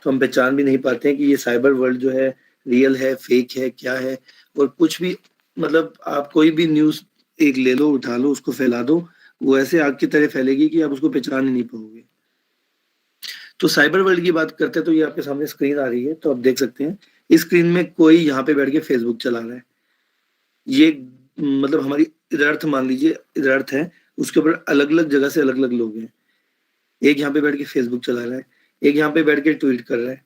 तो हम पहचान भी नहीं पाते हैं कि ये साइबर वर्ल्ड जो है रियल है, फेक है, क्या है। और कुछ भी मतलब आप कोई भी न्यूज़ एक ले लो, उठा लो, उसको फैला दो, वो ऐसे आग की तरह फैलेगी कि आप उसको पहचान ही नहीं पाओगे। तो साइबर वर्ल्ड की बात करते हैं तो ये आपके सामने स्क्रीन आ रही है, तो आप देख सकते हैं इस स्क्रीन में कोई यहाँ पे बैठ के फेसबुक चला रहा है। ये मतलब हमारी इधर मान लीजिए, इधर है, उसके ऊपर अलग-अलग जगह से अलग-अलग लोग हैं। एक यहाँ पे बैठ के फेसबुक चला रहा है, एक यहाँ पे बैठ के ट्वीट कर रहा है,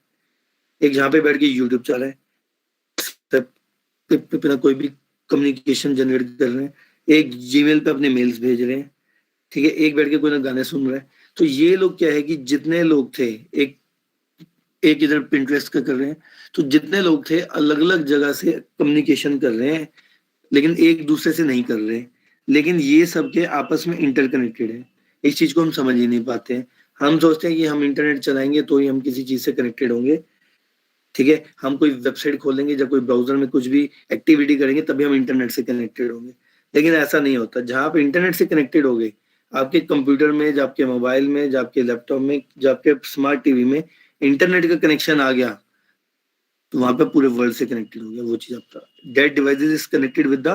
एक यहाँ पे बैठ के यूट्यूब चला रहा है, अपना कोई भी कम्युनिकेशन जनरेट कर रहे हैं, एक जीमेल पे अपने मेल्स भेज रहे हैं, ठीक है, एक बैठ के कोई ना गाने सुन रहा है। तो ये लोग क्या है कि जितने लोग थे, एक एक इधर पिंटरेस्ट का कर रहे हैं, तो जितने लोग थे अलग-अलग जगह से कम्युनिकेशन कर रहे हैं, लेकिन एक दूसरे से नहीं कर रहे। लेकिन ये सब के आपस में इंटरकनेक्टेड है। इस चीज़ को हम समझ ही नहीं पाते हैं। हम सोचते हैं कि हम इंटरनेट चलाएँगे तो ही हम किसी चीज़ से कनेक्टेड होंगे, ठीक है? हम कोई वेबसाइट खोलेंगे या कोई ब्राउज़र में कुछ भी एक्टिविटी करेंगे तभी हम इंटरनेट से कनेक्टेड होंगे। लेकिन ऐसा नहीं होता। जहाँ आप इंटरनेट से कनेक्टेड होगे, आपके कंप्यूटर में, या आपके मोबाइल में, या आपके लैपटॉप में, या आपके स्मार्ट टीवी में इंटरनेट का कनेक्शन आ गया, तो वहाँ पे पूरे वर्ल्ड से कनेक्टेड हो गया वो चीज़ आपका। That devices is connected with the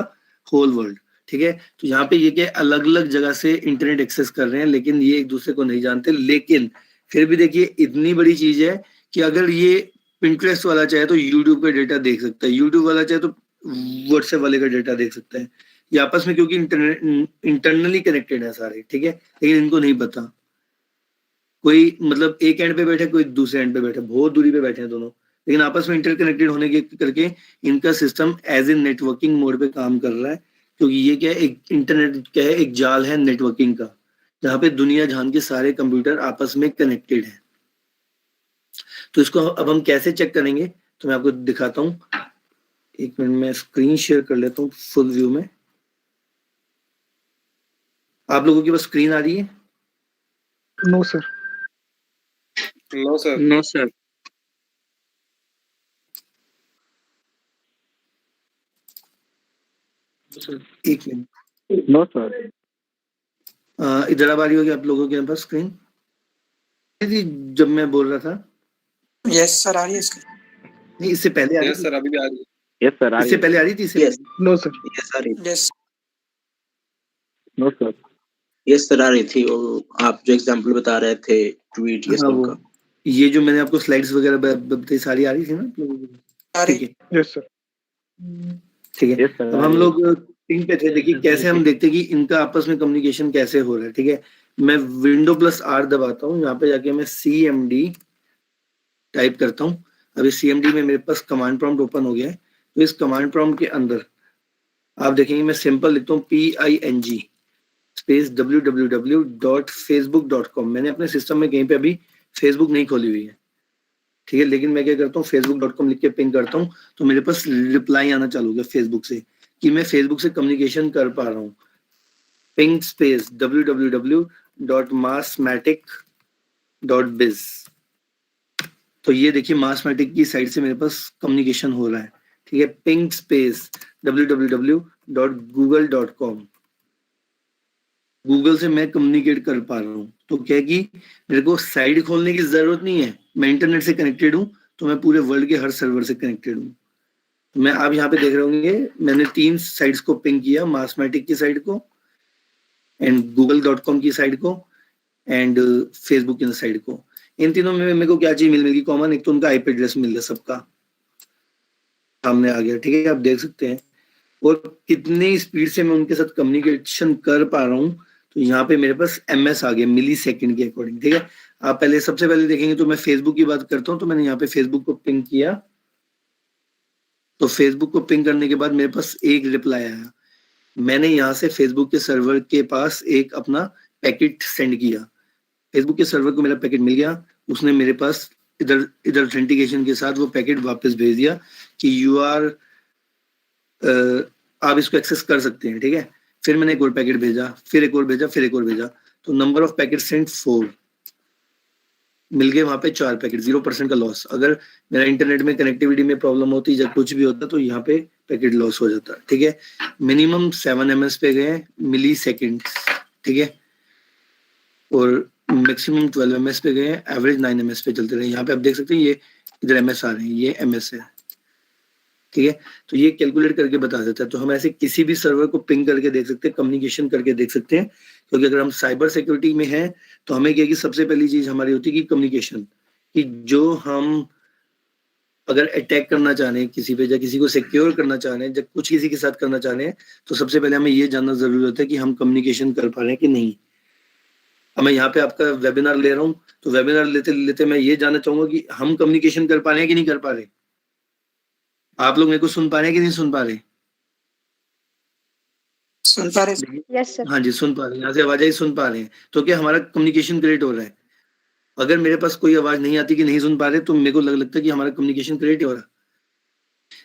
whole world, ठीक है? तो यहाँ पे ये क्या अलग-अलग जगह से इंटरनेट एक्सेस कर रहे हैं, लेकिन ये एक-दूसरे को नहीं जानते। लेकिन फिर भी देखिए इतनी बड़ी चीज़ है कि अगर ये पिंटरेस्ट वाला चाहे तो यूट्यूब का डेटा देख सकता है, यूट्यूब वाला चाहे तो व्हाट्सएप वाले का डेटा देख सकता है। ये आपस में क्योंकि इंटरनली कनेक्टेड है सारे, ठीक है? लेकिन इनको नहीं पता। कोई मतलब एक एंड पे बैठा है, कोई दूसरे एंड पे बैठा है, बहुत दूरी पे बैठे हैं दोनों, लेकिन आपस में इंटरकनेक्टेड होने के करके इनका system as a networking mode पे काम कर रहा है, क्योंकि ये क्या है, एक इंटरनेट क्या है, एक जाल है नेटवर्किंग का, जहाँ पे दुनिया जहान के सारे कंप्यूटर आपस में कनेक्टेड है। तो इसको अब हम कैसे चेक करेंगे, तो मैं आपको दिखाता हूँ। एक मिनट में स्क्रीन शेयर कर लेता हूँ फुल व्यू में। आप लोगों की बस स्क्रीन आ रही है? No sir. No sir. No sir. एक मिनट। No sir. इधर अब आ रही होगी आप लोगों के पास स्क्रीन जब मैं बोल रहा था? यस सर, आ रही है स्क्रीन। नहीं, इससे पहले आ रही यस थी? सर, अभी भी आ रही है। यस सर, आ रही इससे है। पहले आ रही थी? इससे यस। No sir. यस आ रही थी। Yes no sir. Yes sir आ रही थी। वो आप जो एग्जांपल बता रहे थे ट्वीट ये हाँ, सब वो का। ये जो मैंने आपको स्लाइड्स वगैरह बताई सारी आ रही थी ना आप लोगों को? आ रही ठीक है, यस सर। ठीक है। यस सर, अब आ हम रही लोग पिंग पे थे, देखिए कैसे हम देखते हैं कि इनका आपस में कम्युनिकेशन कैसे हो रहा है, ठीक है? मैं विंडो प्लस आर दबाता हूँ, यहाँ पे जाके मैं CMD टाइप करता हूँ। अभी CMD में मेरे पास कमांड प्रॉम्प्ट ओपन हो गया है। तो इस कमांड प्रॉम्प्ट के अंदर आप देखेंगे मैं सिंपल लिखता हूँ PING स्पेस www.facebook.com। मैंने अपने सिस्टम में कहीं पे अभी फेसबुक नहीं खोली हुई है, ठीक है? लेकिन मैं क्या करता हूँ, facebook.com लिख के पिंग करता हूँ, तो मेरे पास रिप्लाई आना चालू हो गया फेसबुक से कि मैं फेसबुक से कम्युनिकेशन कर पा रहा हूँ। Ping space www.massmatic.biz। तो ये देखिए मासमेटिक की साइड से मेरे पास कम्युनिकेशन हो रहा है, ठीक है? Ping space www.google.com। गूगल से मैं कम्युनिकेट कर पा रहा हूँ। तो क्या है कि मेरे को साइड खोलने की जरूरत नहीं है, मैं इंटरनेट से कनेक्टेड हूँ, तो मैं पूरे वर्ल्ड के हर सर्वर से कनेक्टेड हूँ। तो मैं आप यहाँ पे देख रहे होंगे मैंने 3 साइट्स को पिंग किया, मासमेटिक की साइड को एंड google.com की साइड को एंड फेसबुक की साइड को। इन तीनों में मेरे को क्या चीज मिल गई कॉमन? एक तो उनका आईपी एड्रेस मिल गया, सबका सामने आ गया, ठीक है? आप देख सकते हैं। और कितनी स्पीड से मैं उनके साथ कम्युनिकेशन कर पा रहा हूँ, तो यहाँ पे मेरे पास MS आ गया मिली सेकेंड के अकॉर्डिंग, ठीक है? आप पहले सबसे पहले देखेंगे तो मैं फेसबुक की बात करता हूँ, तो मैंने यहाँ पे फेसबुक को पिंग किया, तो फेसबुक को पिंग करने के बाद मेरे पास एक रिप्लाई आया। मैंने यहाँ से फेसबुक के सर्वर के पास एक अपना पैकेट सेंड किया, फेसबुक के सर्वर को मेरा पैकेट मिल गया, उसने मेरे पास इधर इधर ऑथेंटिकेशन के साथ वो पैकेट वापस भेज दिया कि आप इसको एक्सेस कर सकते हैं, ठीक है? फिर मैंने एक और पैकेट भेजा, फिर एक और भेजा, फिर एक और भेजा, तो नंबर ऑफ पैकेट सेंट 4 मिल गए, वहां पे 4 पैकेट, 0% का लॉस। अगर मेरा इंटरनेट में कनेक्टिविटी में प्रॉब्लम होती या कुछ भी होता तो यहाँ पे पैकेट लॉस हो जाता, ठीक है? मिनिमम 7 ms पे गए मिली सेकेंड, ठीक है? और मैक्सिमम 12 ms पे गए हैं, एवरेज 9 ms पे चलते रहे। यहाँ पे आप देख सकते हैं ये इधर ms आ रहे हैं, ये ms है, ठीक है। तो ये कैलकुलेट करके बता देता है। तो हम ऐसे किसी भी सर्वर को पिंग करके देख सकते हैं, कम्युनिकेशन करके देख सकते हैं, क्योंकि अगर हम साइबर सिक्योरिटी में हैं तो हमें क्या है कि सबसे पहली चीज हमारी होती है कि कम्युनिकेशन, कि जो हम अगर अटैक करना चाह रहे हैं किसी पे या किसी को सिक्योर करना चाह रहे हैं, जब कुछ किसी के साथ करना चाह रहे हैं, तो सबसे पहले हमें ये जानना जरूरी होता है कि हम कम्युनिकेशन कर पा रहे हैं कि नहीं। अब मैं यहाँ पे आपका वेबिनार ले रहा हूँ, तो वेबिनार लेते लेते मैं ये जानना चाहूंगा कि हम कम्युनिकेशन कर पा रहे हैं कि नहीं कर पा रहे। आप लोग मेरे को सुन पा रहे हैं कि नहीं सुन पा रहे? सुन पा रहे? Yes sir. हाँ जी, सुन पा रहे हैं, यहाँ से आवाज आई, सुन पा रहे हैं, तो क्या हमारा कम्युनिकेशन क्रिएट हो रहा है। अगर मेरे पास कोई आवाज नहीं आती कि नहीं सुन पा रहे, तो मेरे को लगता है कि हमारा कम्युनिकेशन क्रिएट हो रहा है।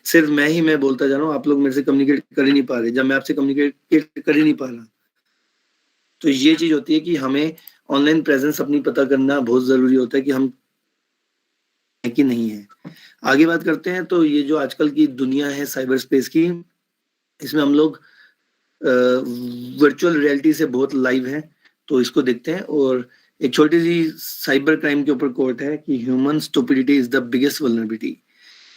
सिर्फ मैं बोलता जा रहा हूँ, आप लोग मेरे से कम्युनिकेट कर ही नहीं पा रहे, जब मैं आपसे कम्युनिकेट कर ही नहीं पा रहा। तो ये चीज होती है कि हमें ऑनलाइन प्रेजेंस अपनी पता करना बहुत जरूरी होता है कि हम है कि नहीं है। आगे बात करते हैं। तो ये जो आजकल की दुनिया है साइबर स्पेस की, इसमें हम लोग वर्चुअल रियलिटी से बहुत लाइव हैं, तो इसको देखते हैं। और एक छोटी सी साइबर क्राइम के ऊपर कोट है कि human stupidity is the biggest vulnerability.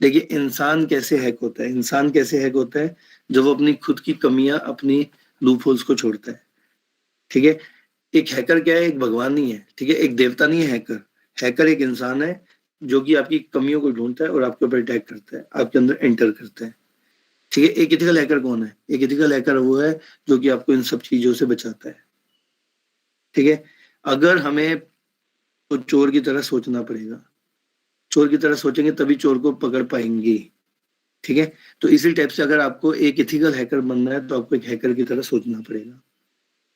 देखिए इंसान कैसे हैक होता है, इंसान कैसे हैक होता है, जब वो अपनी खुद की कमियां, अपनी लूप होल्स को छोड़ता है, ठीक है। एक हैकर क्या है, एक भगवान नहीं है, ठीक है, एक देवता नहीं है हैकर। हैकर एक इंसान है जो कि आपकी कमियों को ढूंढता है और आपके ऊपर अटैक करता है, आपके अंदर एंटर करता है, ठीक है। एक एथिकल हैकर कौन है? एक एथिकल हैकर वो है जो कि आपको इन सब चीजों से बचाता है, ठीक है। अगर हमें तो चोर की तरह सोचना पड़ेगा, चोर की तरह सोचेंगे तभी चोर को पकड़ पाएंगे, ठीक है। तो इसी टाइप से अगर आपको एक एथिकल हैकर बनना है तो आपको एक हैकर की तरह सोचना पड़ेगा।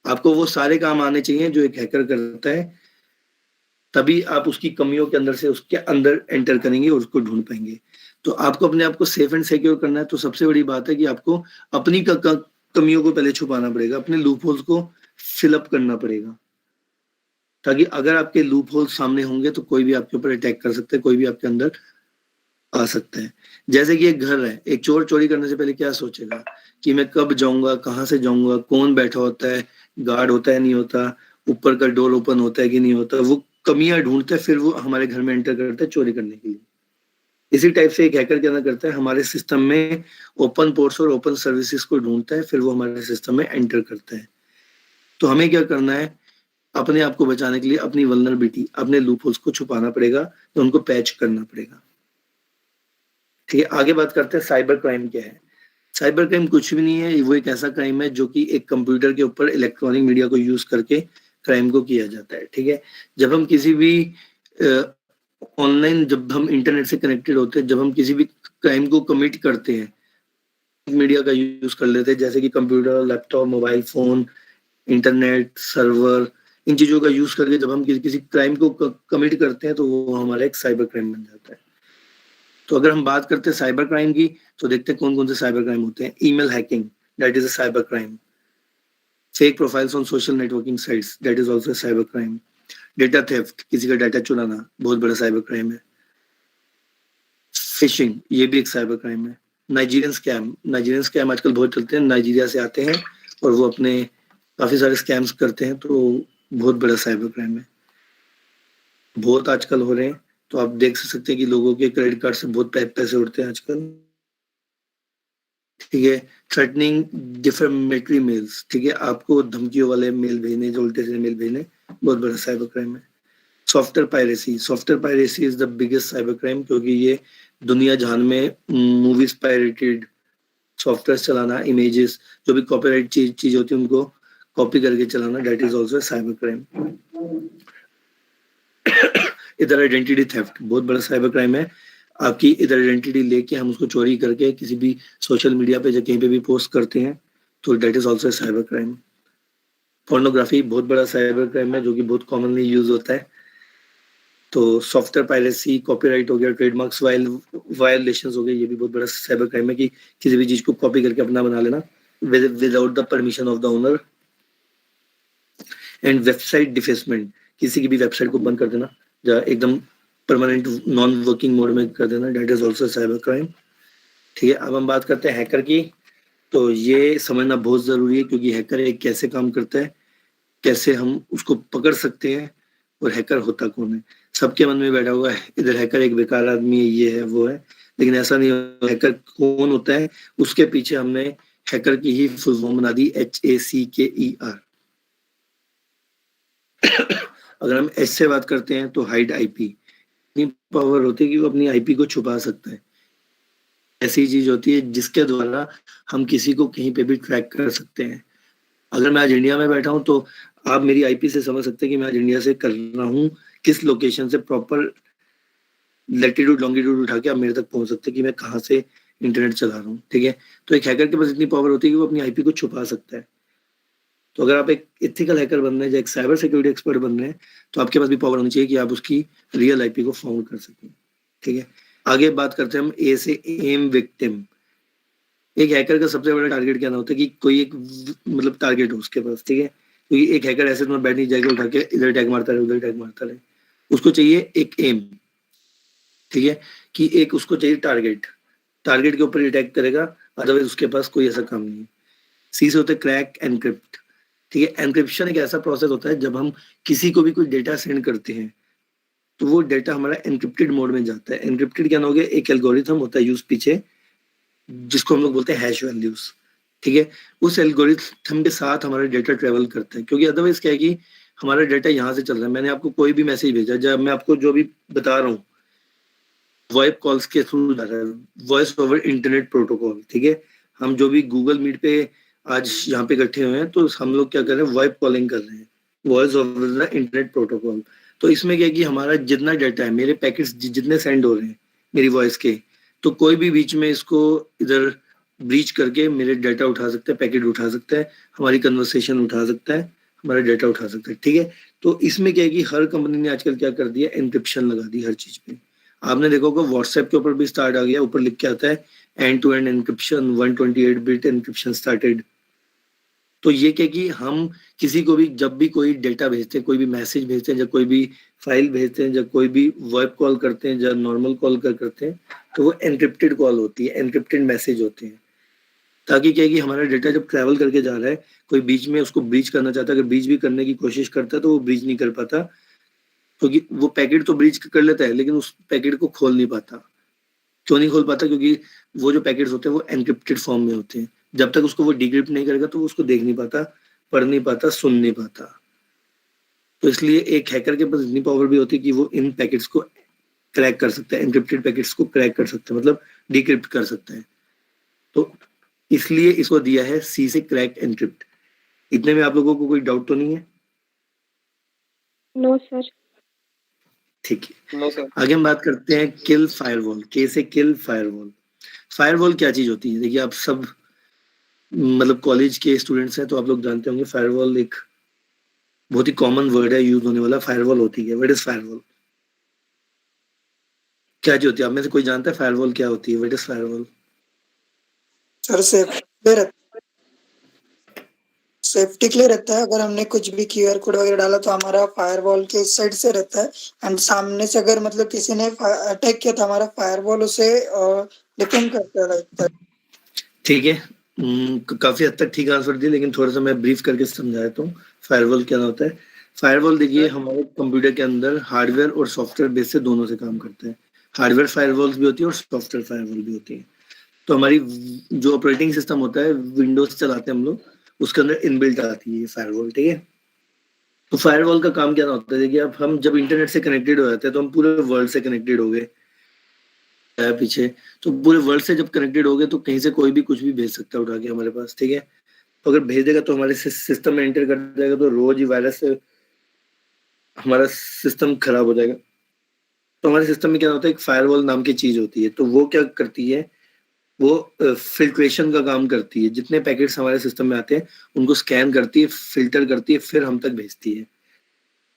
आपको वो सारे काम आने चाहिए जो एक हैकर करता है, तभी आप उसकी कमियों के अंदर से उसके अंदर एंटर करेंगे और उसको ढूंढ पाएंगे। तो आपको अपने आप को सेफ एंड सिक्योर करना है, तो सबसे बड़ी बात है कि आपको अपनी कमियों को पहले छुपाना पड़ेगा, अपने लूप होल्स को फिलअप करना पड़ेगा, ताकि अगर आपके लूप होल्स सामने होंगे तो कोई भी आपके ऊपर अटैक कर सकता है, कोई भी आपके अंदर आ सकता है। जैसे कि एक घर है, एक चोर चोरी करने से पहले क्या सोचेगा कि मैं कब जाऊंगा, कहाँ से जाऊंगा, कौन बैठा होता है, गार्ड होता है नहीं होता, ऊपर का डोर ओपन होता है कि नहीं होता, वो कमियां ढूंढता है, फिर वो हमारे घर में एंटर करता है चोरी करने के लिए। इसी टाइप से एक हैकर क्या करता है, हमारे सिस्टम में ओपन पोर्ट्स और ओपन सर्विसेज को ढूंढता है, फिर वो हमारे सिस्टम में एंटर करता है। तो हमें क्या करना है, अपने आप को बचाने के लिए अपनी वल्नरेबिलिटी, अपने लूप होल्स को छुपाना पड़ेगा, तो उनको पैच करना पड़ेगा, ठीक है। आगे बात करते हैं साइबर क्राइम क्या है। साइबर क्राइम कुछ भी नहीं है, वो एक ऐसा क्राइम है जो कि एक कंप्यूटर के ऊपर इलेक्ट्रॉनिक मीडिया को यूज करके क्राइम को किया जाता है, ठीक है। जब हम किसी भी ऑनलाइन, जब हम इंटरनेट से कनेक्टेड होते हैं, जब हम किसी भी क्राइम को कमिट करते हैं, मीडिया का यूज कर लेते हैं, जैसे कि computer, laptop, mobile phone, internet, server, इन चीजों का यूज करके जब हम किसी क्राइम को कमिट करते हैं तो वो हमारा एक साइबर क्राइम बन जाता है। तो अगर हम बात करते हैं साइबर क्राइम की, तो देखते हैं कौन कौन से साइबर क्राइम होते हैं। Email hacking, that is a cyber crime. Fake profiles on social networking sites, that is also a cyber crime. Data theft, किसी का डाटा चुराना, बहुत बड़ा साइबर क्राइम है। फिशिंग, ये भी एक साइबर क्राइम है। नाइजीरियन स्कैम आजकल बहुत चलते हैं, नाइजीरिया से आते हैं और वो अपने काफी सारे स्कैम्स करते हैं, तो बहुत बड़ा साइबर क्राइम है, बहुत आजकल हो रहे हैं। तो आप देख सकते हैं कि लोगों के क्रेडिट कार्ड से बहुत पैसे उड़ते हैं आजकल, ठीक है। थ्रेटनिंग डिफेमेटरी मेल्स, ठीक है, आपको धमकियों वाले मेल भेजने, जो उल्टे सीधे मेल भेजने, बहुत बड़ा साइबर क्राइम है। Software piracy is the biggest cyber crime, क्योंकि ये दुनिया जहान में मूवीज पायरेटेड, सॉफ्टवेयर चलाना, इमेजेस, जो भी कॉपीराइट चीज होती है उनको कॉपी करके चलाना, that is also cyber crime. इधर आइडेंटिटी थेफ्ट, बहुत बड़ा साइबर क्राइम है। आपकी इधर आइडेंटिटी लेके हम उसको चोरी करके किसी भी सोशल मीडिया पे या कहीं पे भी पोस्ट करते हैं, तो that is also cyber crime. Pornography बहुत बड़ा साइबर क्राइम है जो कि बहुत कॉमनली यूज होता है। तो सॉफ्टवेयर पायरेसी, कॉपीराइट हो गया, ट्रेडमार्क्स वायलेशंस हो गए, ये भी बहुत बड़ा साइबर क्राइम है कि किसी भी चीज को कॉपी करके अपना बना लेना without the permission of the owner. And website defacement, किसी की भी वेबसाइट को बंद कर देना या एकदम परमानेंट नॉन वर्किंग मोड में कर देना, that is also cyber crime, ठीक है। अब हम बात करते हैं हैकर की। तो ये समझना बहुत जरूरी है, क्योंकि हैकर एक कैसे काम करता है, कैसे हम उसको पकड़ सकते हैं, और हैकर होता कौन है। सबके मन में बैठा हुआ है इधर हैकर एक बेकार आदमी है, ये है वो है, लेकिन ऐसा नहीं है। हैकर कौन होता है, उसके पीछे हमने हैकर की ही फुल फॉर्म बना दी, HACKER। अगर हम एच से बात करते हैं तो हाइड आईपी, इतनी पावर होती है कि वो अपनी आईपी को छुपा सकता है। ऐसी चीज होती है जिसके द्वारा हम किसी को कहीं पे भी ट्रैक कर सकते हैं। अगर मैं आज इंडिया में बैठा हूं तो आप मेरी आईपी से समझ सकते हैं कि मैं आज इंडिया से कर रहा हूं, किस लोकेशन से प्रॉपर लैटिट्यूड लॉन्गिट्यूड उठा के आप मेरे तक पहुंच सकते हैं कि मैं कहाँ से इंटरनेट चला रहा हूँ। ठीक है, तो एक हैकर के पास इतनी पावर होती है कि वो अपनी आईपी को छुपा सकता है। तो अगर आप एक इथिकल हैकर बन रहे हैं या एक साइबर सिक्योरिटी एक्सपर्ट बन रहे हैं तो आपके पास भी पावर होनी चाहिए कि आप उसकी रियल आईपी को फाउंड कर सकें। ठीक है, आगे बात करते हैं हम ए से एम विक्टिम। एक हैकर का सबसे बड़ा टारगेट क्या होता है कि कोई एक मतलब टारगेट हो उसके पास। ठीक है, क्योंकि एक हैकर ऐसे तुम्हें बैठ नहीं जाएगा उठा के इधर टैग मारता रहे उधर टैग मारता रहे, उसको चाहिए एक एम। ठीक है, कि एक उसको चाहिए टारगेट, टारगेट के ऊपर अटैक करेगा, अदरवाइज उसके पास कोई ऐसा काम नहीं है। सी से होता है क्रैक एनक्रिप्ट। ठीक है, एनक्रिप्शन एक ऐसा प्रोसेस होता है जब हम किसी को भी कोई डेटा सेंड करते हैं तो वो डेटा हमारा एनक्रिप्टेड मोड में जाता है। एनक्रिप्टेड क्या हो गया, एक एल्गोरिथम होता है यूज पीछे जिसको हम लोग बोलते हैं हैश वैल्यूज। ठीक है, उस एल्गोरिथम के साथ हमारा डेटा ट्रेवल करता है, क्योंकि अदरवाइज क्या है कि हमारा डेटा यहाँ से चल रहा है। मैंने आपको कोई भी मैसेज भेजा, जब मैं आपको जो भी बता रहा हूँ वॉइस कॉल्स के थ्रू जा रहा है, वॉइस ओवर इंटरनेट प्रोटोकॉल। ठीक है, हम जो भी गूगल मीट पे आज यहाँ पे इकट्ठे हुए हैं तो हम लोग क्या कर रहे हैं, वॉइस कॉलिंग कर रहे हैं, voice over the internet protocol. तो इसमें क्या है कि हमारा जितना डेटा है, मेरे पैकेट्स जितने सेंड हो रहे हैं मेरी वॉइस के, तो कोई भी बीच में इसको इधर ब्रीच करके मेरे डाटा उठा सकता है, पैकेट उठा सकता है, हमारी कन्वर्सेशन उठा सकता है, हमारा डाटा उठा सकता है। ठीक है, तो इसमें क्या है कि हर कंपनी ने आजकल क्या कर दिया, एनक्रिप्शन लगा दी हर चीज पे। आपने देखा होगा व्हाट्सएप के ऊपर भी स्टार्ट आ गया, ऊपर लिख के आता है end to end encryption 128 bit encryption started. तो ये क्या कि हम किसी को भी जब भी कोई डेटा भेजते हैं, कोई भी मैसेज भेजते हैं, या कोई भी फाइल भेजते हैं, या कोई भी वेब कॉल करते हैं, या नॉर्मल कॉल करते हैं, तो वो एनक्रिप्टेड कॉल होती है, एनक्रिप्टेड मैसेज होते हैं। ताकि क्या है कि हमारा डेटा जब ट्रैवल करके जा रहा है, कोई बीच में उसको ब्रीच करना चाहता है, अगर ब्रीच भी करने की कोशिश करता है तो वो ब्रीच नहीं कर पाता, क्योंकि वो पैकेट तो ब्रीच कर लेता है लेकिन उस पैकेट को खोल नहीं पाता। क्यों नहीं खोल पाता, क्योंकि वो जो पैकेट्स होते हैं वो एनक्रिप्टेड फॉर्म में होते हैं। जब तक उसको वो डिक्रिप्ट नहीं करेगा तो वो उसको देख नहीं पाता, पढ़ नहीं पाता, सुन नहीं पाता। तो इसलिए एक हैकर के पास इतनी पावर भी होती है कि वो इन पैकेट्स को क्रैक कर सकता है, एनक्रिप्टेड पैकेट्स को क्रैक कर सकता है, मतलब डिक्रिप्ट कर सकता है। तो इसलिए इसको दिया है सी से क्रैक एनक्रिप्ट। इतने में आप लोगों को कोई डाउट तो नहीं है? No sir. ठीक है, नो सर। आगे हम बात करते हैं किल फायरवॉल। के से किल फायरवॉल। फायरवॉल क्या चीज होती है? देखिए, आप सब मतलब कॉलेज के स्टूडेंट्स हैं तो आप लोग जानते होंगे फायरवॉल एक बहुत ही कॉमन वर्ड है यूज होने वाला। फायरवॉल होती है, व्हाट इज फायरवॉल? क्या चीज होती है? आप में से कोई जानता है फायरवॉल क्या होती है? What is firewall? Sir safety के लिए रहता है। अगर हमने कुछ भी क्यूआर कोड वगैरह डाला तो हमारा फायरवॉल के इस साइड से रहता है, एंड सामने से अगर मतलब किसी ने अटैक किया तो हमारा फायरवॉल उसे डिफेंड करता है। ठीक है, काफी हद तक ठीक आंसर दिया, लेकिन थोड़ा सा मैं ब्रीफ करके समझा देता हूँ फायरवॉल क्या होता है। फायरवॉल देखिए, हमारे कंप्यूटर के अंदर हार्डवेयर और सॉफ्टवेयर बेस से दोनों से काम करता है। हार्डवेयर फायरवॉल्स भी होती है और सॉफ्टवेयर फायरवॉल भी होती है। तो हमारी जो ऑपरेटिंग सिस्टम होता है, विंडोज चलाते हैं हम लोग, उसके अंदर इनबिल्ट आती है फायरवॉल। ठीक है, तो फायरवॉल का काम क्या होता है? देखिए, अब हम जब इंटरनेट से कनेक्टेड हो जाते हैं तो हम पूरे वर्ल्ड से कनेक्टेड हो गए पीछे, तो पूरे वर्ल्ड से जब कनेक्टेड हो गए तो कहीं से कोई भी कुछ भी भेज सकता है उठा के हमारे पास। ठीक है, तो अगर भेज देगा तो हमारे सिस्टम में एंटर कर जाएगा, तो रोज ही वायरस से हमारा सिस्टम खराब हो जाएगा। तो हमारे सिस्टम में क्या होता है, एक फायरवॉल नाम की चीज होती है। तो वो क्या करती है, वो फिल्ट्रेशन का काम करती है। जितने पैकेट्स हमारे सिस्टम में आते हैं उनको स्कैन करती है, फिल्टर करती है, फिर हम तक भेजती है।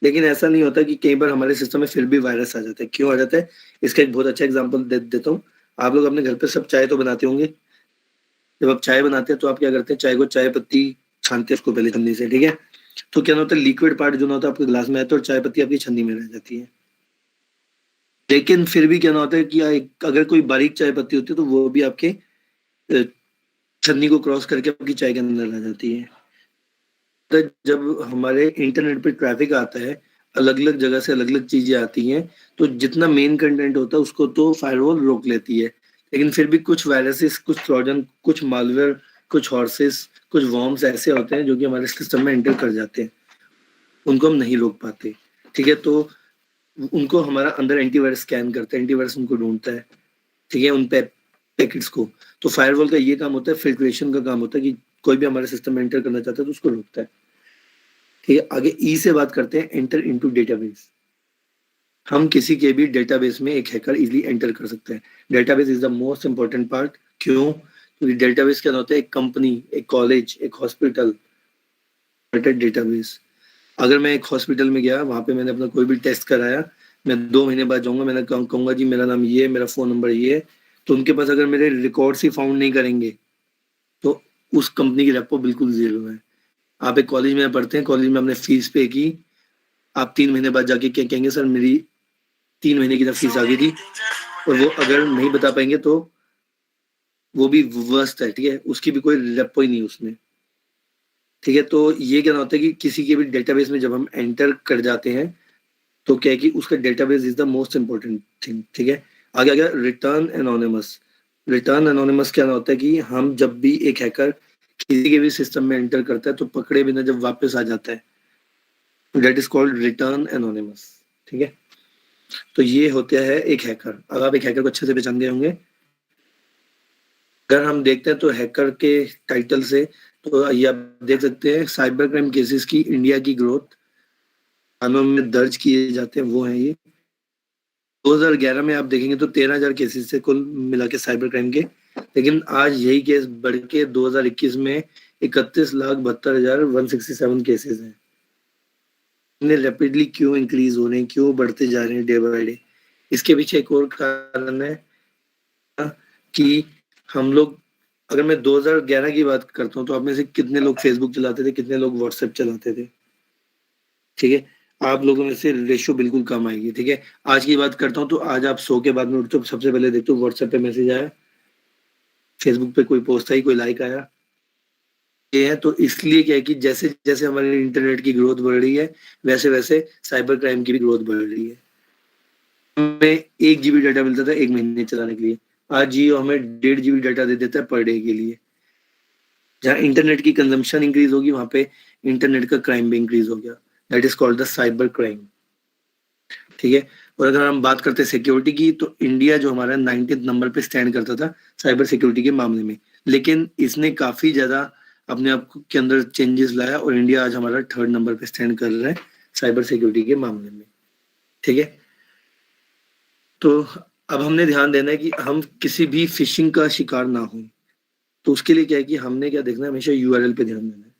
लेकिन ऐसा नहीं होता कि कई बार हमारे सिस्टम में फिर भी वायरस आ जाता है। क्यों आ जाता है, इसका एक बहुत अच्छा एग्जांपल देता हूँ। आप लोग अपने घर पे सब चाय तो बनाते होंगे। जब आप चाय बनाते हैं तो आप क्या करते हैं, चाय को चाय पत्ती छानते हैं उसको पहले छन्नी से। ठीक है, तो क्या होता है, लिक्विड पार्ट जो होता है आपके ग्लास में आता है और चाय पत्ती आपकी छन्नी में रह जाती है। लेकिन फिर भी क्या होता है कि अगर कोई बारीक चाय पत्ती होती है तो वो भी आपके छन्नी को क्रॉस करके आपकी चाय के अंदर आ जाती है। तो जब हमारे इंटरनेट पे ट्रैफिक आता है, अलग अलग जगह से अलग अलग चीजें आती हैं, तो जितना मेन कंटेंट होता है उसको तो फायरवॉल रोक लेती है, लेकिन फिर भी कुछ वायरसेस, कुछ ट्रोजन, कुछ मालवेयर, कुछ हॉर्सेस, कुछ वॉर्म्स ऐसे होते हैं जो कि हमारे सिस्टम में एंटर कर जाते हैं, उनको हम नहीं रोक पाते। ठीक है, तो उनको हमारा अंदर एंटीवायरस स्कैन करता है, एंटीवायरस उनको ढूंढता है, ठीक है, उन पैकेट्स को। तो फायरवॉल का ये काम होता है, फिल्ट्रेशन का काम होता है कि कोई भी हमारे सिस्टम में एंटर करना चाहता है तो उसको रोकता है। ठीक है, आगे ई से बात करते हैं, एंटर इनटू डेटाबेस। हम किसी के भी डेटाबेस में एक हैकर इजीली एंटर कर सकते हैं। Database is the most important part. क्यों? क्योंकि डेटाबेस क्या होता है, एक कंपनी, एक कॉलेज, एक हॉस्पिटल डेटाबेस। अगर मैं एक हॉस्पिटल में गया, वहां पे मैंने अपना कोई भी टेस्ट कराया, मैं 2 महीने बाद जाऊंगा, मैंने कहूंगा जी मेरा नाम ये है, मेरा फोन नंबर ये है, तो उनके पास अगर मेरे रिकॉर्ड्स ही फाउंड नहीं करेंगे तो उस कंपनी की रेपो बिल्कुल जीरो है। आप एक कॉलेज में पढ़ते हैं, कॉलेज में आपने फीस पे की, आप 3 महीने बाद जाके क्या कहेंगे, सर मेरी 3 महीने की फीस आ गई थी, और वो अगर नहीं बता पाएंगे तो वो भी वर्स्ट है। ठीक है, उसकी भी कोई रेपो ही नहीं उसमें। ठीक है, तो ये क्या होता है कि किसी के भी डेटाबेस में जब हम एंटर कर जाते हैं तो क्या है कि उसका database is the most important thing. ठीक है, आगे आ गया रिटर्न एनोनिमस। रिटर्न एनोनिमस क्या होता है कि हम जब भी एक हैकर किसी के भी सिस्टम में एंटर करता है तो पकड़े बिना जब वापस आ जाता है, that is called return anonymous. ठीक है, तो ये होता है एक हैकर। अब आप एक हैकर को अच्छे से पहचान गए होंगे। अगर हम देखते हैं तो हैकर के टाइटल से तो ये आप देख सकते हैं, साइबर क्राइम केसेस की इंडिया की ग्रोथ थानों में दर्ज किए जाते हैं, वो है ये। 2011 में आप देखेंगे तो 13,000 केसेस से कुल मिला के साइबर क्राइम के, लेकिन आज यही केस बढ़ के 2021 में 31,72,167 केसेस हैं। इतने रैपिडली क्यों इंक्रीज हो रहे हैं, क्यों बढ़ते जा रहे हैं डे बाय डे? इसके पीछे एक और कारण है कि हम लोग, अगर मैं 2011 की बात करता हूँ तो आप में से कितने लोग फेसबुक चलाते थे, कितने लोग व्हाट्सएप चलाते थे? ठीक है, आप लोगों में से रेशियो बिल्कुल कम आएगी। ठीक है, आज की बात करता हूँ तो आज आप 100 के बाद में उठते हो, सबसे पहले देखते हो व्हाट्सएप पे मैसेज आया, फेसबुक पे कोई पोस्ट आई, कोई लाइक आया। ये है, तो इसलिए क्या है कि जैसे जैसे हमारे इंटरनेट की ग्रोथ बढ़ रही है वैसे वैसे साइबर क्राइम की भी ग्रोथ बढ़ रही है। हमें 1 GB डाटा मिलता था 1 महीने चलाने के लिए, आज जियो हमें 1.5 GB डाटा दे देता है पर डे के लिए। जहाँ इंटरनेट की कंजम्पशन इंक्रीज होगी वहां पे इंटरनेट का क्राइम भी इंक्रीज हो गया, that is called the cyber crime. ठीक है, और अगर हम बात करते हैं सिक्योरिटी की तो इंडिया जो हमारा 90th नंबर पे स्टैंड करता था साइबर सिक्योरिटी के मामले में, लेकिन इसने काफी ज्यादा अपने आप के अंदर चेंजेस लाया और इंडिया आज हमारा 3rd नंबर पे स्टैंड कर रहा है साइबर सिक्योरिटी के मामले में। ठीक है, तो अब हमने ध्यान देना है कि हम किसी भी फिशिंग का शिकार ना हो। तो उसके लिए क्या है कि हमने क्या देखना है, हमेशा यूआरएल पे ध्यान देना है।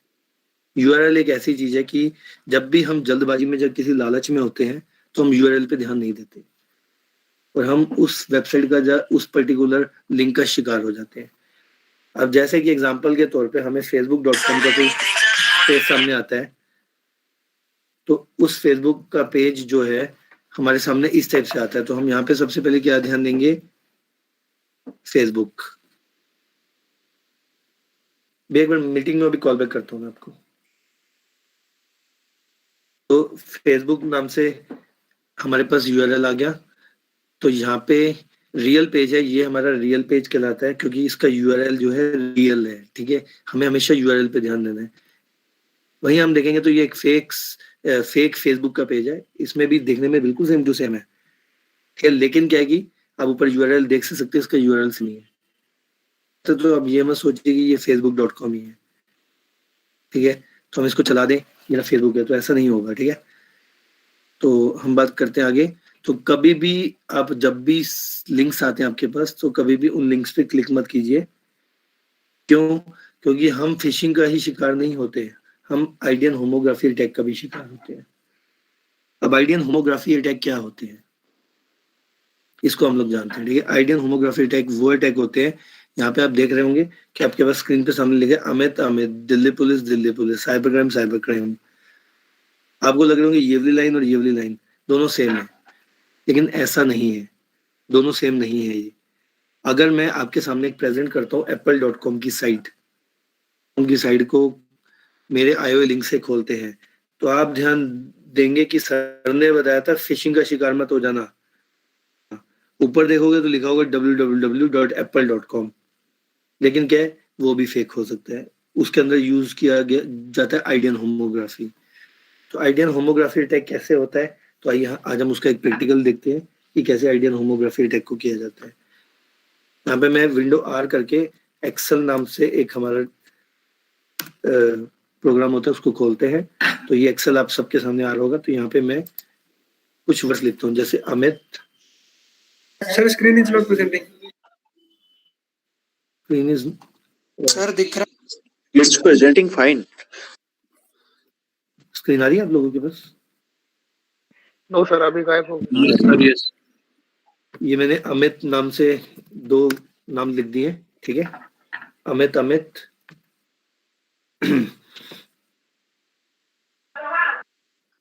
यूआरएल एक ऐसी चीज है कि जब भी हम जल्दबाजी में, जब किसी लालच में होते हैं तो हम यूआरएल पे ध्यान नहीं देते और हम उस वेबसाइट का उस पर्टिकुलर लिंक का शिकार हो जाते हैं। अब जैसे कि एग्जांपल के तौर पे हमें facebook.com का कोई पेज सामने आता है, तो उस फेसबुक का पेज जो है हमारे सामने इस टाइप से आता है, तो हम यहाँ पे सबसे पहले क्या ध्यान देंगे, फेसबुक। एक बार मीटिंग में अभी कॉल बैक करता हूँ मैं आपको। तो फेसबुक नाम से हमारे पास यूआरएल आ गया, तो यहाँ पे रियल पेज है, ये हमारा रियल पेज कहलाता है क्योंकि इसका यूआरएल जो है रियल है। ठीक है, हमें हमेशा यूआरएल पे ध्यान देना है। वहीं हम देखेंगे तो ये एक फेक फेसबुक का पेज है, इसमें भी देखने में बिल्कुल सेम टू सेम है। ठीक है, लेकिन क्या है कि आप ऊपर यूआरएल देख सकते हैं, इसका यूआरएल नहीं है, तो अब ये मत सोचिए कि ये facebook.com ही है। ठीक है, तो हम इसको चला दें, मेरा फेसबुक है, तो ऐसा नहीं होगा। ठीक है, तो हम बात करते हैं आगे। तो कभी भी आप जब भी लिंक्स आते हैं आपके पास तो कभी भी उन लिंक्स पे क्लिक मत कीजिए। क्यों? क्योंकि हम फिशिंग का ही शिकार नहीं होते, हम आइडियन होमोग्राफी अटैक का भी शिकार होते हैं। अब आइडियन होमोग्राफी अटैक क्या होते हैं इसको हम लोग जानते हैं। ठीक है, आइडियन होमोग्राफी अटैक वो अटैक होते हैं, यहाँ पे आप देख रहे होंगे कि आपके पास स्क्रीन पे सामने लिखे Amit Delhi police cyber crime. आपको लग रहे होंगे ये वाली लाइन और ये वाली लाइन दोनों सेम है, लेकिन ऐसा नहीं है, दोनों सेम नहीं है ये। अगर मैं आपके सामने एक प्रेजेंट करता हूँ apple.com की साइट, उनकी साइट को मेरे आए हुए लिंक से खोलते हैं, तो आप ध्यान देंगे कि सर ने बताया था फिशिंग का शिकार मत हो जाना। ऊपर देखोगे तो लिखा होगा www.apple.com, लेकिन क्या है, वो भी फेक हो सकता है। उसके अंदर यूज किया गया जाता है आइडियन होमोग्राफी। तो आइडियन होमोग्राफी अटैक कैसे होता है, तो आइए आज हम उसका एक प्रैक्टिकल देखते हैं कि कैसे आइडियन होमोग्राफी अटैक को किया जाता है। यहाँ पे मैं विंडो आर करके एक्सेल नाम से एक हमारा प्रोग्राम होता है, उसको खोलते हैं। तो ये एक्सेल आप सबके सामने आ रहा होगा। तो यहाँ पे मैं कुछ वर्ड लिखता हूँ, जैसे Amit. Sir, screen is not presenting. Screen is sir दिख रहा It's presenting fine. स्क्रीन आ रही है आप लोगों के पास? नो सर, अभी गायब हो गया। Yes, sir, yes. ये मैंने अमित नाम से 2 नाम लिख दिए, ठीक है। अमित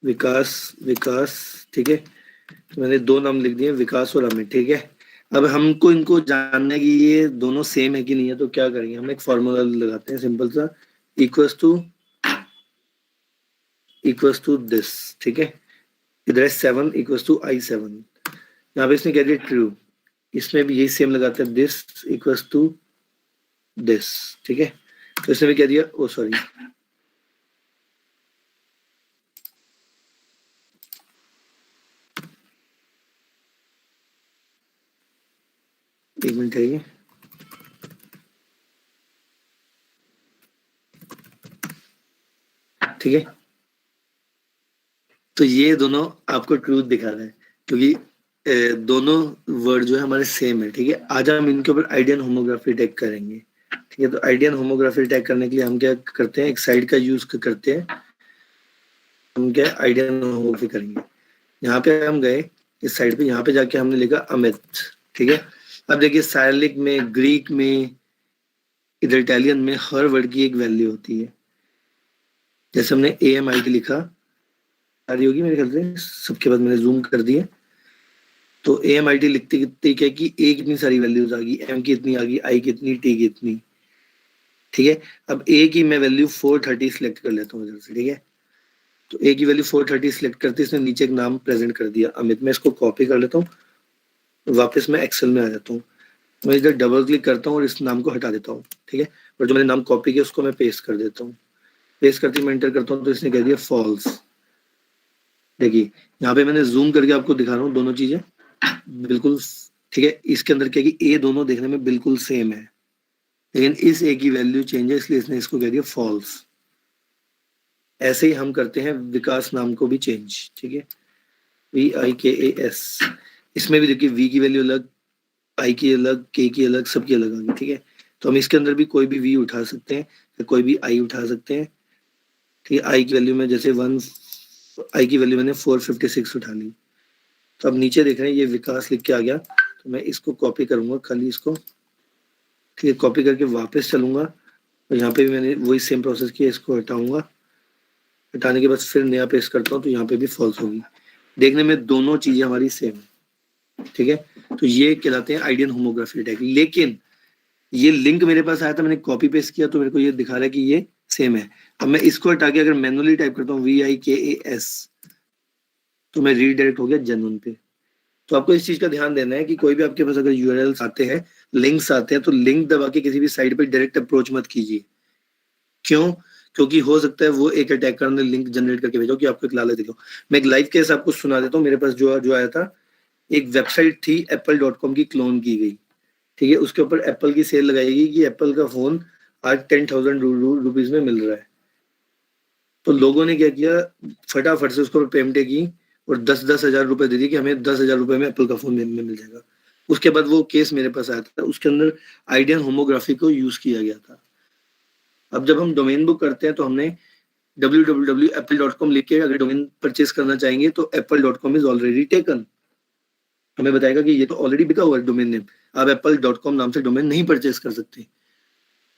विकास, ठीक है। तो मैंने 2 नाम लिख दिए, विकास और अमित, ठीक है। अब हमको इनको जानना है कि ये दोनों सेम है कि नहीं है। तो क्या करेंगे, हम एक फॉर्मूला लगाते हैं सिंपल सा, इक्वल्स टू दिस, ठीक है। इधर है 7 इक्वल्स टू I7। यहाँ पे इसने कह दिया ट्रू, इसमें भी यही सेम लगाते हैं, दिस इक्वल्स टू दिस, ठीक है। तो इसने भी कह दिया, ओ सॉरी, एक मिनट है, ठीक है। तो ये दोनों आपको ट्रूथ दिखा रहा है, क्योंकि दोनों वर्ड जो है हमारे सेम है, ठीक है। आज हम इनके ऊपर आइडियन होमोग्राफी अटैक करेंगे, ठीक है। तो आइडियन होमोग्राफी अटैक करने के लिए हम क्या करते हैं, एक साइड का यूज करते हैं। हम क्या आइडियन होमोग्राफी करेंगे, यहाँ पे हम गए इस साइड पे, यहाँ पे जाके हमने लिखा अमित, ठीक है। अब देखिए साइरिलिक में, ग्रीक में, इधर इटालियन में हर वर्ड की एक वैल्यू होती है। जैसे हमने AMIT लिखा, आ रही होगी मेरे ख्याल से सबके बाद, मैंने जूम कर दिया। तो AMIT लिखते कितने क्या कि A कितनी सारी वैल्यूज आ गई, M की इतनी आ गई, I की इतनी, T की इतनी, ठीक है। अब A की मैं वैल्यू 430 सिलेक्ट कर लेता हूँ इधर से, ठीक है। तो A की वैल्यू 430 सिलेक्ट करते इसने नीचे एक नाम प्रेजेंट कर दिया अमित। मैं इसको कॉपी कर लेता हूँ, वापस मैं एक्सेल में आ जाता हूँ। मैं इधर डबल क्लिक करता हूँ और इस नाम को हटा देता हूँ, ठीक है। और जो मैंने नाम कॉपी किया उसको मैं पेस्ट कर देता हूँ। पेस्ट करते मैं एंटर करता हूँ तो इसने कह दिया फॉल्स। देखिए यहाँ पे मैंने जूम करके आपको दिखा रहा हूँ, दोनों चीजें बिल्कुल ठीक है। इसके अंदर क्या कि ए दोनों देखने में बिल्कुल सेम है, लेकिन इस ए की वैल्यू चेंज है, इसलिए इसने इसको कह दिया फॉल्स। ऐसे ही हम करते हैं विकास नाम को भी चेंज, ठीक है। VIKAS, इसमें भी देखिए V की वैल्यू अलग, I की अलग, K की अलग, सबकी अलग आ गई, ठीक है। तो हम इसके अंदर भी कोई भी V उठा सकते हैं, कोई भी I उठा सकते हैं, ठीक है। I की वैल्यू में जैसे I की वैल्यू मैंने 456 उठा ली। तो अब नीचे देख रहे हैं ये विकास लिख के आ गया, तो मैं इसको कॉपी करूंगा, खाली इसको, ठीक है। कॉपी करके वापस चलूंगा और यहाँ पे भी मैंने वही सेम प्रोसेस किया, इसको हटाऊंगा। हटाने के बाद फिर नया पेस्ट करता हूँ तो यहाँ पे भी फॉल्स होगी। देखने में दोनों चीजें हमारी सेम है, ठीक है। तो ये कहलाते हैं आइडियन होमोग्राफी अटैक। लेकिन ये लिंक मेरे पास आया था, मैंने कॉपी पेस्ट किया तो मेरे को ये दिखा रहा है कि ये सेम है। अब मैं इसको हटा के अगर मैनुअली टाइप करता हूँ VIKAS, तो मैं रीडायरेक्ट हो गया जेन्युइन पे। तो आपको इस चीज का ध्यान देना है कि कोई भी आपके पास अगर URLs आते हैं, लिंक्स आते हैं, तो लिंक दबा के किसी भी साइट पे डायरेक्ट अप्रोच मत कीजिए। क्यों? क्योंकि हो सकता है वो एक अटैकर ने लिंक जनरेट करके भेजा कि आपको एक लालच दिखाओ। मैं एक लाइव केस आपको सुना देता हूँ। मेरे पास जो आया था, एक वेबसाइट थी apple.com की, क्लोन की गई, ठीक है। उसके ऊपर एप्पल की सेल लगाएगी कि एप्पल का फोन आज 10,000 रुपीज में मिल रहा है। तो लोगों ने क्या किया, फटाफट से उसको पेमेंट की और 10-10 हजार रुपए दे दी कि हमें 10,000 रुपए में एप्पल का फोन मिल जाएगा। उसके बाद वो केस मेरे पास आया था, उसके अंदर आइडियन होमोग्राफी को यूज किया गया था। अब जब हम डोमेन बुक करते हैं तो हमने www.apple.com लिख के अगर डोमेन परचेज करना चाहेंगे तो apple.com इज ऑलरेडी टेकन। हमें बताएगा कि ये तो ऑलरेडी बिका हुआ है डोमेन नेम, आप apple.com नाम से डोमेन नहीं परचेज कर सकते।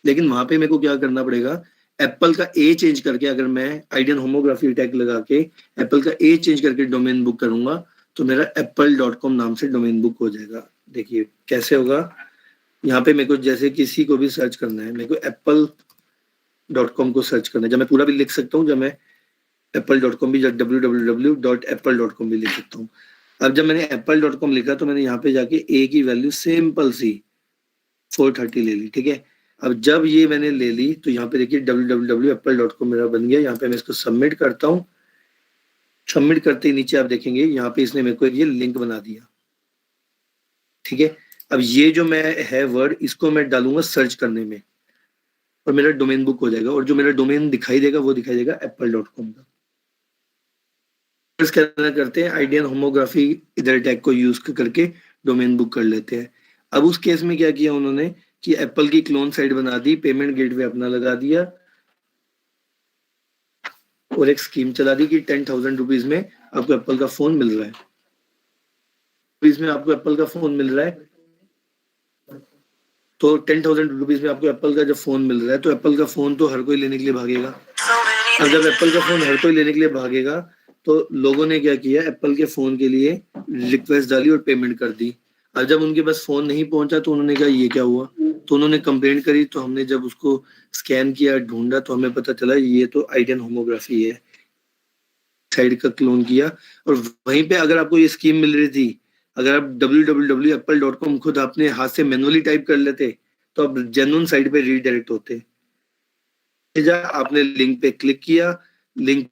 लेकिन वहां पे मेरे को क्या करना पड़ेगा, एप्पल का ए चेंज करके, अगर मैं आइडियन होमोग्राफी अटैक लगा के एप्पल का ए चेंज करके डोमेन बुक करूंगा तो मेरा apple.com नाम से डोमेन बुक हो जाएगा। देखिए कैसे होगा, यहाँ पे मेरे को जैसे किसी को भी सर्च करना है, मेरे को apple.com को सर्च करना है। जब मैं पूरा भी लिख सकता हूँ, जब मैं apple.com भी, www.apple.com भी लिख सकता हूँ। अब जब मैंने apple.com लिखा तो मैंने यहाँ पे जाके ए की वैल्यू सिंपल सी 430 ले ली, ठीक है। अब जब ये मैंने ले ली तो यहाँ पे देखिए www.apple.com मेरा बन गया। यहाँ पे मैं इसको सबमिट करता हूँ। सबमिट करते ही नीचे आप देखेंगे यहाँ पे इसने मेरे को ये लिंक बना दिया, ठीक है। अब ये जो मैं है वर्ड, इसको मैं डालूंगा सर्च करने में और मेरा डोमेन बुक हो जाएगा, और जो मेरा डोमेन दिखाई देगा वो दिखाई देगा apple.com का। करना करते हैं आइडियन होमोग्राफी इधर टैग को यूज करके डोमेन बुक कर लेते हैं। अब उस केस में क्या किया उन्होंने कि एप्पल की क्लोन साइट बना दी, पेमेंट गेटवे अपना लगा दिया और एक स्कीम चला दी कि 10,000 रुपीज में आपको एप्पल का फोन मिल रहा है। रुपीज में आपको एप्पल का फोन मिल रहा है, तो 10,000 रुपीज में आपको एप्पल का जब फोन मिल रहा है तो एप्पल का फोन तो हर कोई लेने के लिए भागेगा। अब जब एप्पल का फोन हर कोई लेने के लिए भागेगा तो लोगों ने क्या किया, एप्पल के फोन के लिए रिक्वेस्ट डाली और पेमेंट कर दी। और जब उनके पास फोन नहीं पहुंचा तो उन्होंने कहा ये क्या हुआ, तो उन्होंने कंप्लेंट करी। तो हमने जब उसको स्कैन किया, ढूंढा, तो हमें पता चला ये तो आइडियन होमोग्राफी है, साइड का क्लोन किया। और वहीं पे अगर आपको ये स्कीम मिल रही थी, अगर आप www.apple.com खुद अपने हाथ से मैनुअली टाइप कर लेते तो आप जेन्युइन साइट पे रीडायरेक्ट होते। आपने लिंक पे क्लिक किया, लिंक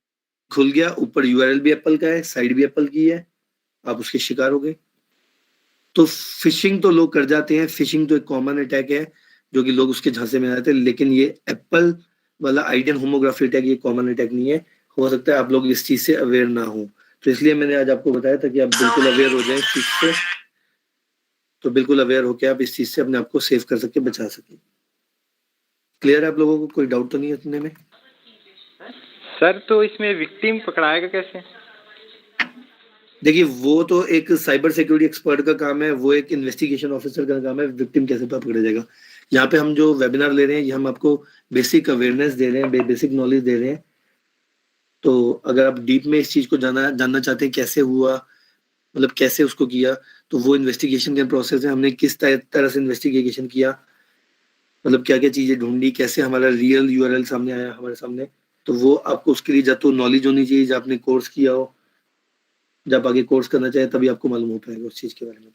खुल गया, ऊपर यूआरएल भी एप्पल का है, साइट भी एप्पल की है, आप उसके शिकार हो गए। तो फिशिंग तो लोग कर जाते हैं, फिशिंग तो एक कॉमन अटैक है जो कि लोग उसके झांसे में आते हैं, लेकिन ये एप्पल वाला आइडियन होमोग्राफी अटैक ये कॉमन अटैक नहीं है। हो सकता है आप लोग इस चीज से अवेयर ना हो, तो इसलिए मैंने आज आपको बताया था कि आप बिल्कुल अवेयर हो जाए इस चीज से। तो बिल्कुल अवेयर होकर आप इस चीज से अपने आप को सेव कर सके, बचा सके। क्लियर है आप लोगों को? कोई डाउट तो नहीं है इतने में? सर तो इसमें विक्टिम पकड़ाएगा कैसे? देखिए वो तो एक साइबर सिक्योरिटी एक्सपर्ट का काम है, वो एक इन्वेस्टिगेशन ऑफिसर का काम है। विक्टिम कैसे पकड़ा जाएगा? यहाँ पे हम जो वेबिनार ले रहे हैं ये हम आपको बेसिक अवेयरनेस दे रहे हैं, बेसिक नॉलेज दे रहे हैं। तो अगर आप डीप में इस चीज को जानना चाहते हैं कैसे हुआ, मतलब कैसे उसको किया, तो वो इन्वेस्टिगेशन का प्रोसेस है। हमने किस तरह से इन्वेस्टिगेशन किया, मतलब क्या क्या चीजें ढूंढी, कैसे हमारा रियल यूआरएल सामने आया हमारे सामने, तो वो आपको उसके लिए जब तो नॉलेज होनी चाहिए, जब आपने कोर्स किया हो, जब आगे कोर्स करना चाहे तभी आपको मालूम हो पाएगा उस चीज के बारे में।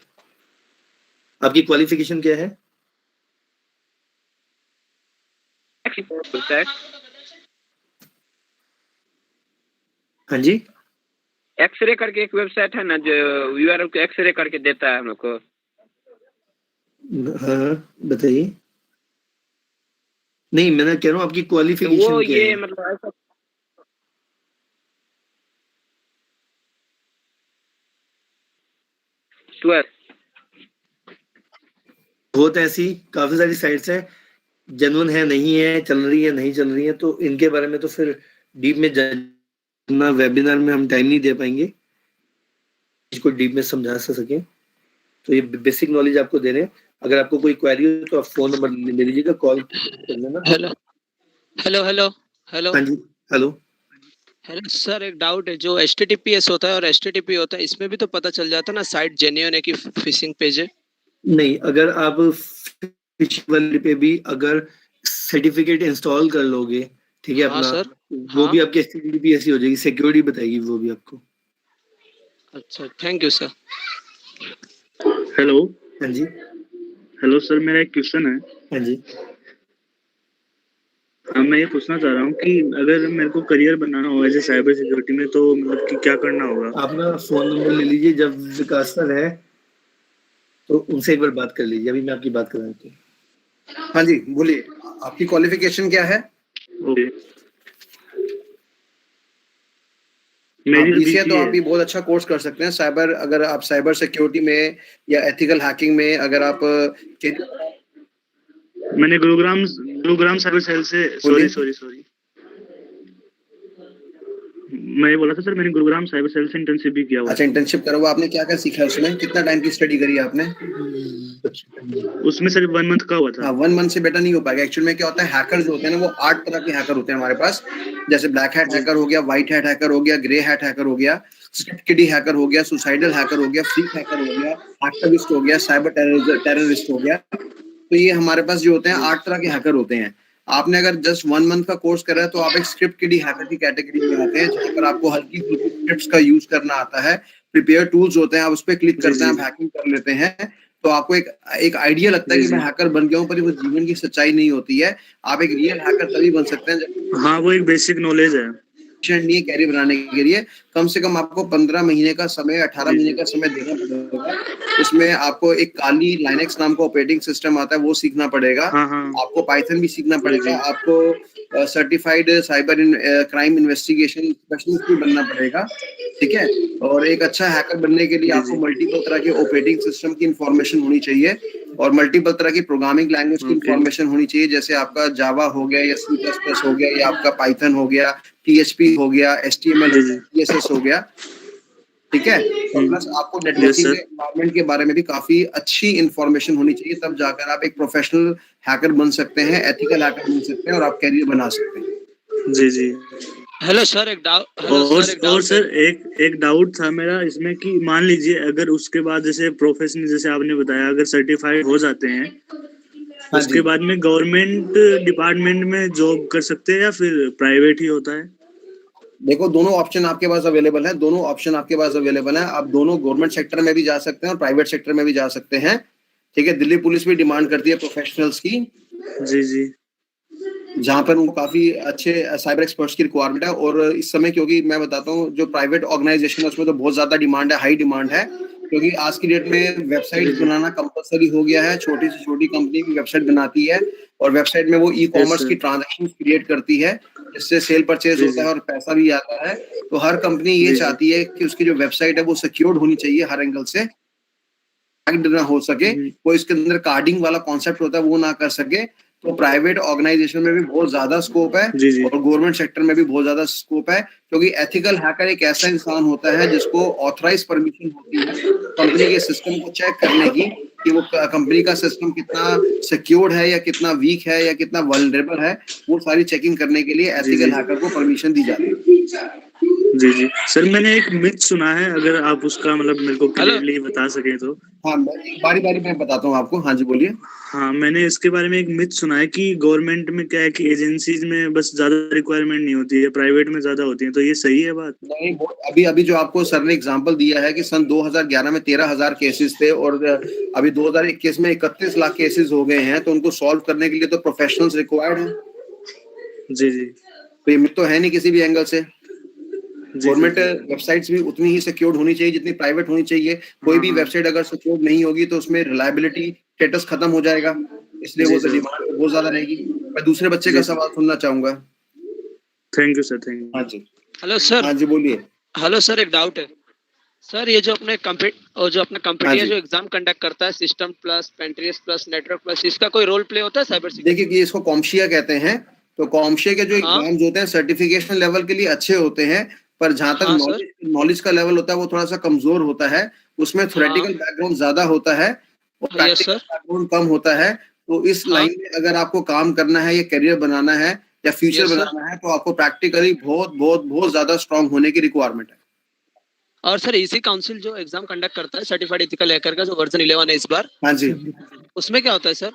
आपकी क्वालिफिकेशन क्या है? हाँ जी, एक्सरे करके एक वेबसाइट है ना जो यूआरएल को एक्सरे करके देता है हम लोग को। हाँ बताइए। नहीं मैं कह रहा हूँ आपकी क्वालिफिकेशन वो क्या ये है? मतलब ऐसा बहुत ऐसी काफी सारी साइट्स हैं, जेन्युइन है नहीं है, चल रही है नहीं चल रही है, तो इनके बारे में तो फिर डीप में जानना वेबिनार में हम टाइम नहीं दे पाएंगे इसको डीप में समझा सके। तो ये बेसिक नॉलेज आपको दे रहे हैं। अगर आपको कोई क्वेरी हो तो आप फोन नंबर ले लीजिएगा, कॉल कर लेना। हेलो हेलो हेलो हेलो हाँ जी, हेलो। हेलो सर, एक डाउट है। जो HTTPS होता है और HTTP होता है, इसमें भी तो पता चल जाता है ना साइट जेन्युइन है कि फिशिंग पेज है? नहीं, अगर आप फिशिंग वाले पे भी अगर सर्टिफिकेट इंस्टॉल कर लोगे, ठीक है हाँ अपना, सर, वो हाँ। भी आपके HTTPS ही हो जाएगी, सिक्योरिटी बताएगी वो भी आपको। अच्छा, थैंक यू सर। हेलो। हाँ जी, हेलो सर, मेरा एक क्वेश्चन है। हाँ जी। मैं ये पूछना चाह रहा हूँ कि अगर मेरे को करियर बनाना हो एज साइबर सिक्योरिटी में, तो मतलब कि क्या करना होगा? आप ना फोन नंबर ले लीजिए, जब विकास सर है तो उनसे एक बार बात कर लीजिए। अभी मैं आपकी बात कर रहा हूँ। हाँ जी बोलिए, आपकी क्वालिफिकेशन क्या है? ओके, मेरी BCA तो BCA आप भी बहुत अच्छा कोर्स कर सकते हैं। साइबर, अगर आप साइबर सिक्योरिटी में या एथिकल हैकिंग में अगर आप मैंने गुरुग्राम साइबर सेल से सॉरी मैं ये बोला था सर, मैंने गुरुग्राम साइबर सेल से इंटर्नशिप भी किया हुआ। अच्छा, इंटर्नशिप करा हुआ आपने? क्या क्या सीखा है उसमें? कितना टाइम की स्टडी करी आपने? उसमें सिर्फ 1 मंथ का हुआ था। हाँ, 1 मंथ से बेटर नहीं हो पाएगा। एक्चुअल में क्या होता है, हैकर जो होते हैं ना वो 8 तरह के हैकर होते हैं हमारे पास। जैसे ब्लैक हैट हैकर हो गया, व्हाइट हैट हैकर हो गया, ग्रे हैट हैकर हो गया, किडी हैकर हो गया, सुसाइडल हैकर हो गया, फ्रीक हैकर हो गया, एक्टिविस्ट हो गया, साइबर टेररिस्ट हो गया। तो ये हमारे पास जो होते हैं 8 तरह के हैकर होते हैं। आपने अगर जस्ट 1 मंथ का कोर्स करा है तो आप एक स्क्रिप्ट किडी हैकर की कैटेगरी में आते हैं, जहाँ पर आपको हल्की फुल्की स्क्रिप्ट्स का यूज करना आता है। प्रिपेयर टूल्स होते हैं, आप उस पर क्लिक करते हैं, आप हैकिंग कर लेते हैं, तो आपको एक आइडिया लगता है कि मैं हैकर बन गया हूँ, पर वो जीवन की सच्चाई नहीं होती है। आप एक रियल हैकर तभी बन सकते हैं जब हाँ, वो एक बेसिक नॉलेज है। नहीं कैरियर बनाने के लिए कम से कम आपको 15 महीने का समय, 18 महीने का समय देना पड़ेगा। इसमें आपको एक काली लाइनेक्स नाम का ऑपरेटिंग सिस्टम आता है, वो सीखना पड़ेगा। आपको पाइथन भी सीखना पड़ेगा। आपको certified cyber crime investigation specialist भी बनना पड़ेगा, ठीक है। और एक अच्छा हैकर बनने के लिए आपको मल्टीपल तरह के ऑपरेटिंग सिस्टम की इंफॉर्मेशन होनी चाहिए और मल्टीपल तरह की प्रोग्रामिंग लैंग्वेज की इंफॉर्मेशन होनी चाहिए, जैसे आपका जावा हो गया या C++ हो गया या आपका पाइथन हो गया, PHP हो गया, HTML, CSS हो गया, ठीक है। प्लस आपको नेटवर्किंग के एनवायरनमेंट के बारे में भी काफी अच्छी इंफॉर्मेशन होनी चाहिए, तब जाकर आप एक प्रोफेशनल हैकर बन सकते हैं, एथिकल हैकर बन सकते हैं और आप कैरियर बना सकते हैं। जी जी। हेलो सर, एक और सर एक डाउट था मेरा इसमें कि मान लीजिए अगर उसके बाद जैसे प्रोफेशनल, जैसे आपने बताया, अगर सर्टिफाइड हो जाते हैं उसके बाद में गवर्नमेंट डिपार्टमेंट में जॉब कर सकते हैं या फिर प्राइवेट ही होता है? देखो, दोनों ऑप्शन आपके पास अवेलेबल है, दोनों ऑप्शन आपके पास अवेलेबल है। आप दोनों गवर्नमेंट सेक्टर में भी जा सकते हैं और प्राइवेट सेक्टर में भी जा सकते हैं, ठीक है। दिल्ली पुलिस भी डिमांड करती है प्रोफेशनल्स की, जी जी, जहाँ पर उनको काफी अच्छे साइबर एक्सपर्ट्स की रिक्वायरमेंट है। और इस समय क्योंकि मैं बताता हूँ, जो प्राइवेट ऑर्गेनाइजेशन है उसमें तो बहुत ज्यादा डिमांड है, हाई डिमांड है, क्योंकि आज की डेट में वेबसाइट बनाना कंपलसरी हो गया है। छोटी से छोटी कंपनी भी वेबसाइट बनाती है और वेबसाइट में वो ई-कॉमर्स की ट्रांजैक्शन क्रिएट करती है, जिससे सेल परचेज होता है और पैसा भी आता है। तो हर कंपनी ये चाहती है कि उसकी जो वेबसाइट है वो सिक्योर्ड होनी चाहिए हर एंगल से, ना हो सके कोई इसके अंदर कार्डिंग वाला कॉन्सेप्ट होता है वो ना कर सके। तो प्राइवेट ऑर्गेनाइजेशन में भी बहुत ज्यादा स्कोप है और गवर्नमेंट सेक्टर में भी बहुत ज्यादा स्कोप है, क्योंकि एथिकल हैकर एक ऐसा इंसान होता है जिसको ऑथराइज परमिशन होती है कंपनी के सिस्टम को चेक करने की कि वो कंपनी का सिस्टम कितना सिक्योर्ड है या कितना वीक है या कितना वल्नरेबल है। वो सारी चेकिंग करने के लिए एथिकल हैकर को परमिशन दी जाती है। जी जी। सर, मैंने एक मिथ सुना है, अगर आप उसका मतलब मेरे को क्लियरली बता सके तो। हाँ, बारी बारी मैं बताता हूँ आपको। हाँ जी, बोलिए। हाँ, मैंने इसके बारे में एक मिथ सुना है कि गवर्नमेंट में क्या है कि एजेंसीज में बस ज्यादा रिक्वायरमेंट नहीं होती है, प्राइवेट में ज्यादा होती है, तो ये सही है बात? नहीं, अभी जो आपको सर ने एग्जांपल दिया है कि सन 2011 में 13,000 केसेस थे और अभी 2021 में 31 लाख केसेस हो गए हैं, तो उनको सॉल्व करने के लिए तो प्रोफेशनल्स रिक्वायर्ड हैं। जी जी। तो ये मिथ तो है नहीं किसी भी एंगल से। गवर्नमेंट वेबसाइट्स भी उतनी ही सिक्योर्ड होनी चाहिए जितनी प्राइवेट होनी चाहिए। कोई भी वेबसाइट अगर सिक्योर्ड नहीं होगी तो उसमें रिलायबिलिटी स्टेटस खत्म हो जाएगा, इसलिए वो तो डिमांड बहुत ज्यादा रहेगी। मैं दूसरे बच्चे का सवाल सुनना चाहूंगा। Thank you sir, thank you. हाँ जी। Hello sir. हाँ जी, बोलिए। हेलो सर, एक डाउट है सर, ये जो अपने कंपनी जो एग्जाम कंडक्ट करता है, सिस्टम प्लस, पेंट्रियस प्लस, नेटवर्क प्लस, इसका कोई रोल प्ले होता है साइबर सिक्योरिटी? देखिए, इसको कॉम्शिया कहते हैं। तो कॉम्शिया के जो एग्जाम्स होते हैं सर्टिफिकेशन लेवल के लिए अच्छे होते हैं, पर जहां तक नॉलेज का लेवल होता है वो थोड़ा सा कमजोर होता है। उसमें थ्योरेटिकल बैकग्राउंड ज्यादा होता है और प्रैक्टिकल बैकग्राउंड कम होता है। तो इस लाइन में अगर आपको काम करना है या करियर बनाना है या फ्यूचर बनाना है तो आपको प्रैक्टिकली बहुत बहुत बहुत ज्यादा स्ट्रांग होने की रिक्वायरमेंट है। और सर, इसी काउंसिल जो एग्जाम कंडक्ट करता है सर्टिफाइड एथिकल हैकर का, जो वर्जन 11 है इस बार, हाँ जी, उसमें क्या होता है सर?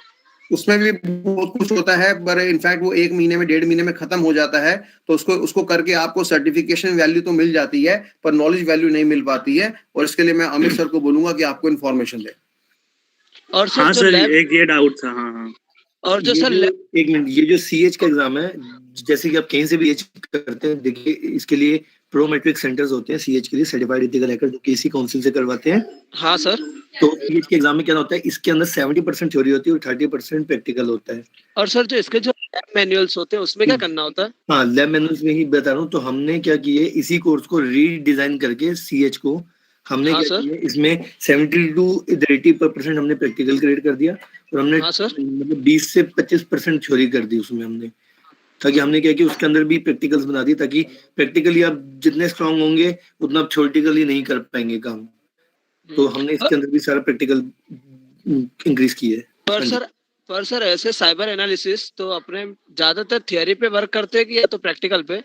उसमें भी बहुत कुछ होता है, पर इनफैक्ट वो 1 महीने में 1.5 महीने में खत्म हो जाता है। तो उसको करके आपको सर्टिफिकेशन वैल्यू तो मिल जाती है, पर नॉलेज वैल्यू नहीं मिल पाती है। और इसके लिए मैं अमित सर को बोलूंगा कि आपको इन्फॉर्मेशन दे। और सर, हाँ सर, एक ये डाउट था। हाँ। और जो सर, एक मिनट, ये जो CH का एग्जाम है, जैसे कि आप कहीं से भी एच करते हैं, देखिए इसके लिए प्रोमेट्रिक सेंटर्स होते हैं CH के लिए, सर्टिफाइड एथिकल हैकर, जो इसी काउंसिल से करवाते हैं। हाँ सर। तो CH के एग्जाम में क्या होता है, इसके अंदर 70% थ्योरी होती है और 30% प्रैक्टिकल होता है। और सर, जो इसके जो लैब मैनुअल्स होते हैं उसमें क्या करना होता है? हाँ, लैब मैनुअल्स में ही बता रहा हूँ। तो हमने क्या किए, इसी कोर्स को रीडिजाइन करके CH को हमने क्या किया, इसमें 70 to 80% हमने प्रैक्टिकल क्रिएट कर दिया और हमने मतलब 20 से 25% थ्योरी कर दी उसमें हमने, ताकि हमने क्या किया उसके अंदर भी प्रैक्टिकल्स बना दी, ताकि प्रैक्टिकली आप जितने स्ट्रांग होंगे उतना आप थ्योरेटिकली नहीं कर पाएंगे काम। तो हमने इसके अंदर भी सारा प्रैक्टिकल इंक्रीज किया है। पर सर ऐसे साइबर एनालिसिस तो अपने ज्यादातर थियरी पे वर्क करते हैं कि या तो प्रैक्टिकल पे?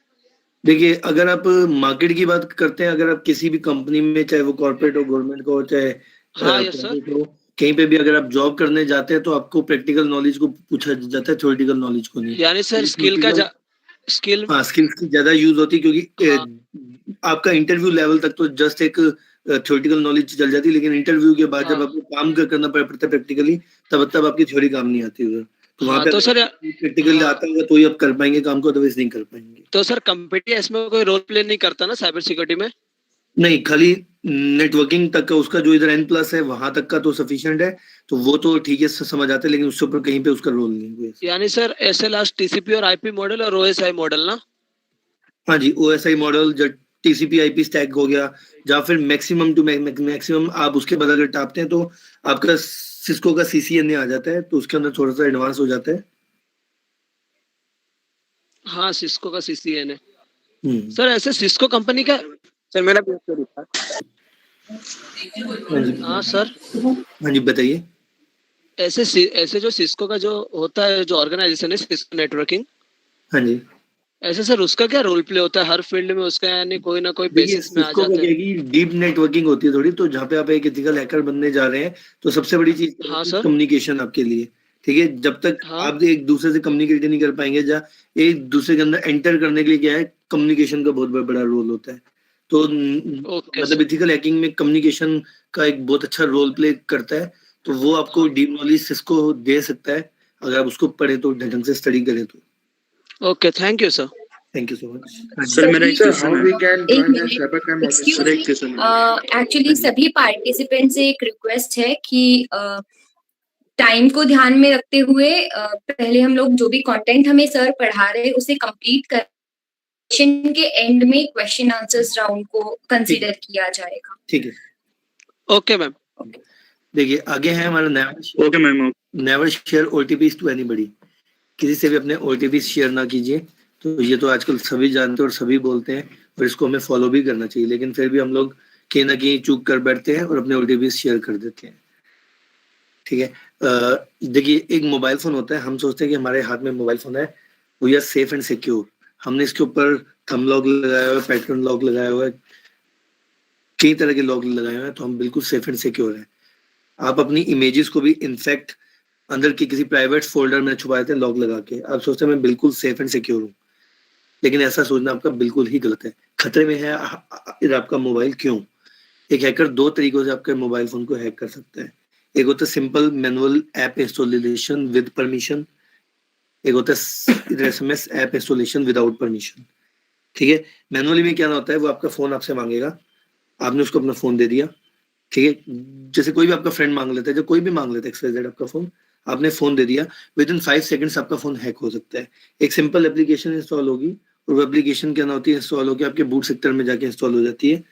देखिए, अगर आप मार्केट की बात करते हैं, अगर आप किसी भी कंपनी में, चाहे वो कॉर्पोरेट हो, गवर्नमेंट का हो, चाहे प्राइवेट हो, कहीं पे भी अगर आप जॉब करने जाते हैं तो आपको प्रैक्टिकल नॉलेज को पूछा जाता है, थ्योरेटिकल नॉलेज को नहीं। यानी सर स्किल हाँ, स्किल्स की ज्यादा यूज होती है क्योंकि आपका इंटरव्यू लेवल तक तो जस्ट एक थ्योरेटिकल नॉलेज चल जाती है, लेकिन इंटरव्यू के बाद जब आपको काम करना पड़ता है प्रैक्टिकली, तब आपकी थ्योरी काम नहीं आती उधर। तो वहाँ पे तो सर प्रैक्टिकली आता होगा तो ही आप कर पाएंगे काम को, अदरवाइज नहीं कर पाएंगे। तो सर कंप्यूटर इसमें कोई रोल प्ले नहीं करता ना साइबर सिक्योरिटी में? नहीं, खाली नेटवर्किंग तक का उसका जो इधर N+ है वहां तक का तो सफिशिएंट है, तो वो तो ठीक है समझ आता है, लेकिन उससे ऊपर कहीं पे उसका रोल नहीं है। यानी सर SLR TCP और IP मॉडल और OSI मॉडल ना? हाँ जी, OSI मॉडल जो TCP IP स्टैक हो गया, या फिर मैक्सिमम टू मैक्सिमम आप उसके बाद अगर टापते हैं तो आपका सिस्को का CCNA आ जाता है, तो उसके अंदर थोड़ा सा एडवांस हो जाता है। हाँ, सिस्को का CCNA। सर ऐसे सिस्को कंपनी का सर मेरा भी क्वेरी था। हाँ सर, हाँ जी बताइए। ऐसे जो सिस्को का जो होता है, जो ऑर्गेनाइजेशन है सिस्को नेटवर्किंग, हाँ जी, ऐसे सर उसका क्या रोल प्ले होता है हर फील्ड में उसका, यानी कोई ना कोई बेसिस में आ सिस्को जाता है? की डीप नेटवर्किंग होती है थोड़ी, तो जहाँ पे आप एक एथिकल हैकर बनने जा रहे हैं तो सबसे बड़ी चीज हाँ सर। कम्युनिकेशन आपके लिए, ठीक है। जब तक आप एक दूसरे से कम्युनिकेट नहीं कर पाएंगे, या एक दूसरे के अंदर एंटर करने के लिए क्या है, कम्युनिकेशन का बहुत बड़ा रोल होता है। तो मतलब एथिकल हैकिंग में कम्युनिकेशन का एक बहुत अच्छा रोल प्ले करता है, तो वो आपको डीप नॉलेज सिस्को दे सकता है अगर आप उसको पढ़े तो, ढंग से स्टडी करें तो। Okay, thank you sir. Thank you so much. Sir मेरा एक क्वेश्चन है। एक्चुअली सभी पार्टिसिपेंट से एक रिक्वेस्ट है कि टाइम को ध्यान में रखते हुए पहले हम लोग जो भी कंटेंट हमें सर पढ़ा रहे हैं उसे कंप्लीट कर, सेशन के एंड में क्वेश्चन आंसर्स राउंड को कंसीडर किया जाएगा। ठीक है, ओके मैम। देखिए आगे है हमारा okay ma'am. Never share OTPs to anybody. किसी से भी अपने OTPs शेयर ना कीजिए। तो ये तो आजकल सभी जानते हैं और सभी बोलते हैं, और इसको हमें फॉलो भी करना चाहिए, लेकिन फिर भी हम लोग कहीं ना कहीं चूक कर बैठते हैं और अपने OTPs शेयर कर देते हैं, ठीक है। देखिए एक मोबाइल फोन होता है, हम सोचते हैं कि हमारे हाथ में मोबाइल फोन है, we are safe and secure. हमने इसके ऊपर थंब लॉक लगाया हुआ है, पैटर्न लॉक लगाया हुआ है, कई तरह के लॉक लगाए हुए हैं, तो हम बिल्कुल सेफ एंड सिक्योर हैं। आप अपनी इमेजेस को भी इनफैक्ट अंदर की किसी प्राइवेट फोल्डर में छुपा देते हैं लॉक लगा के। आप सोचते हैं मैं बिल्कुल सेफ एंड सिक्योर हूँ, लेकिन ऐसा सोचना आपका बिल्कुल ही गलत है। खतरे में है आपका मोबाइल। क्यों? एक हैकर दो तरीकों से आपके मोबाइल फोन को हैक कर सकता है। एक होता है simple manual app installation with permission, एक होता है SMS app installation without permission, ठीक है। मैनुअली में क्या होता है, वो आपका फोन आपसे मांगेगा, आपने उसको अपना फोन दे दिया, ठीक है। जैसे कोई भी आपका फ्रेंड मांग लेता है, जो कोई भी मांग लेता है XYZ आपका फोन, आपने फोन दे दिया, विद इन 5 सेकंड्स आपका फोन हैक हो सकता है। एक सिंपल एप्लीकेशन इंस्टॉल होगी, और वो एप्लीकेशन क्या होती है, इंस्टॉल होकर आपके बूट सेक्टर में जाके इंस्टॉल हो जाती है।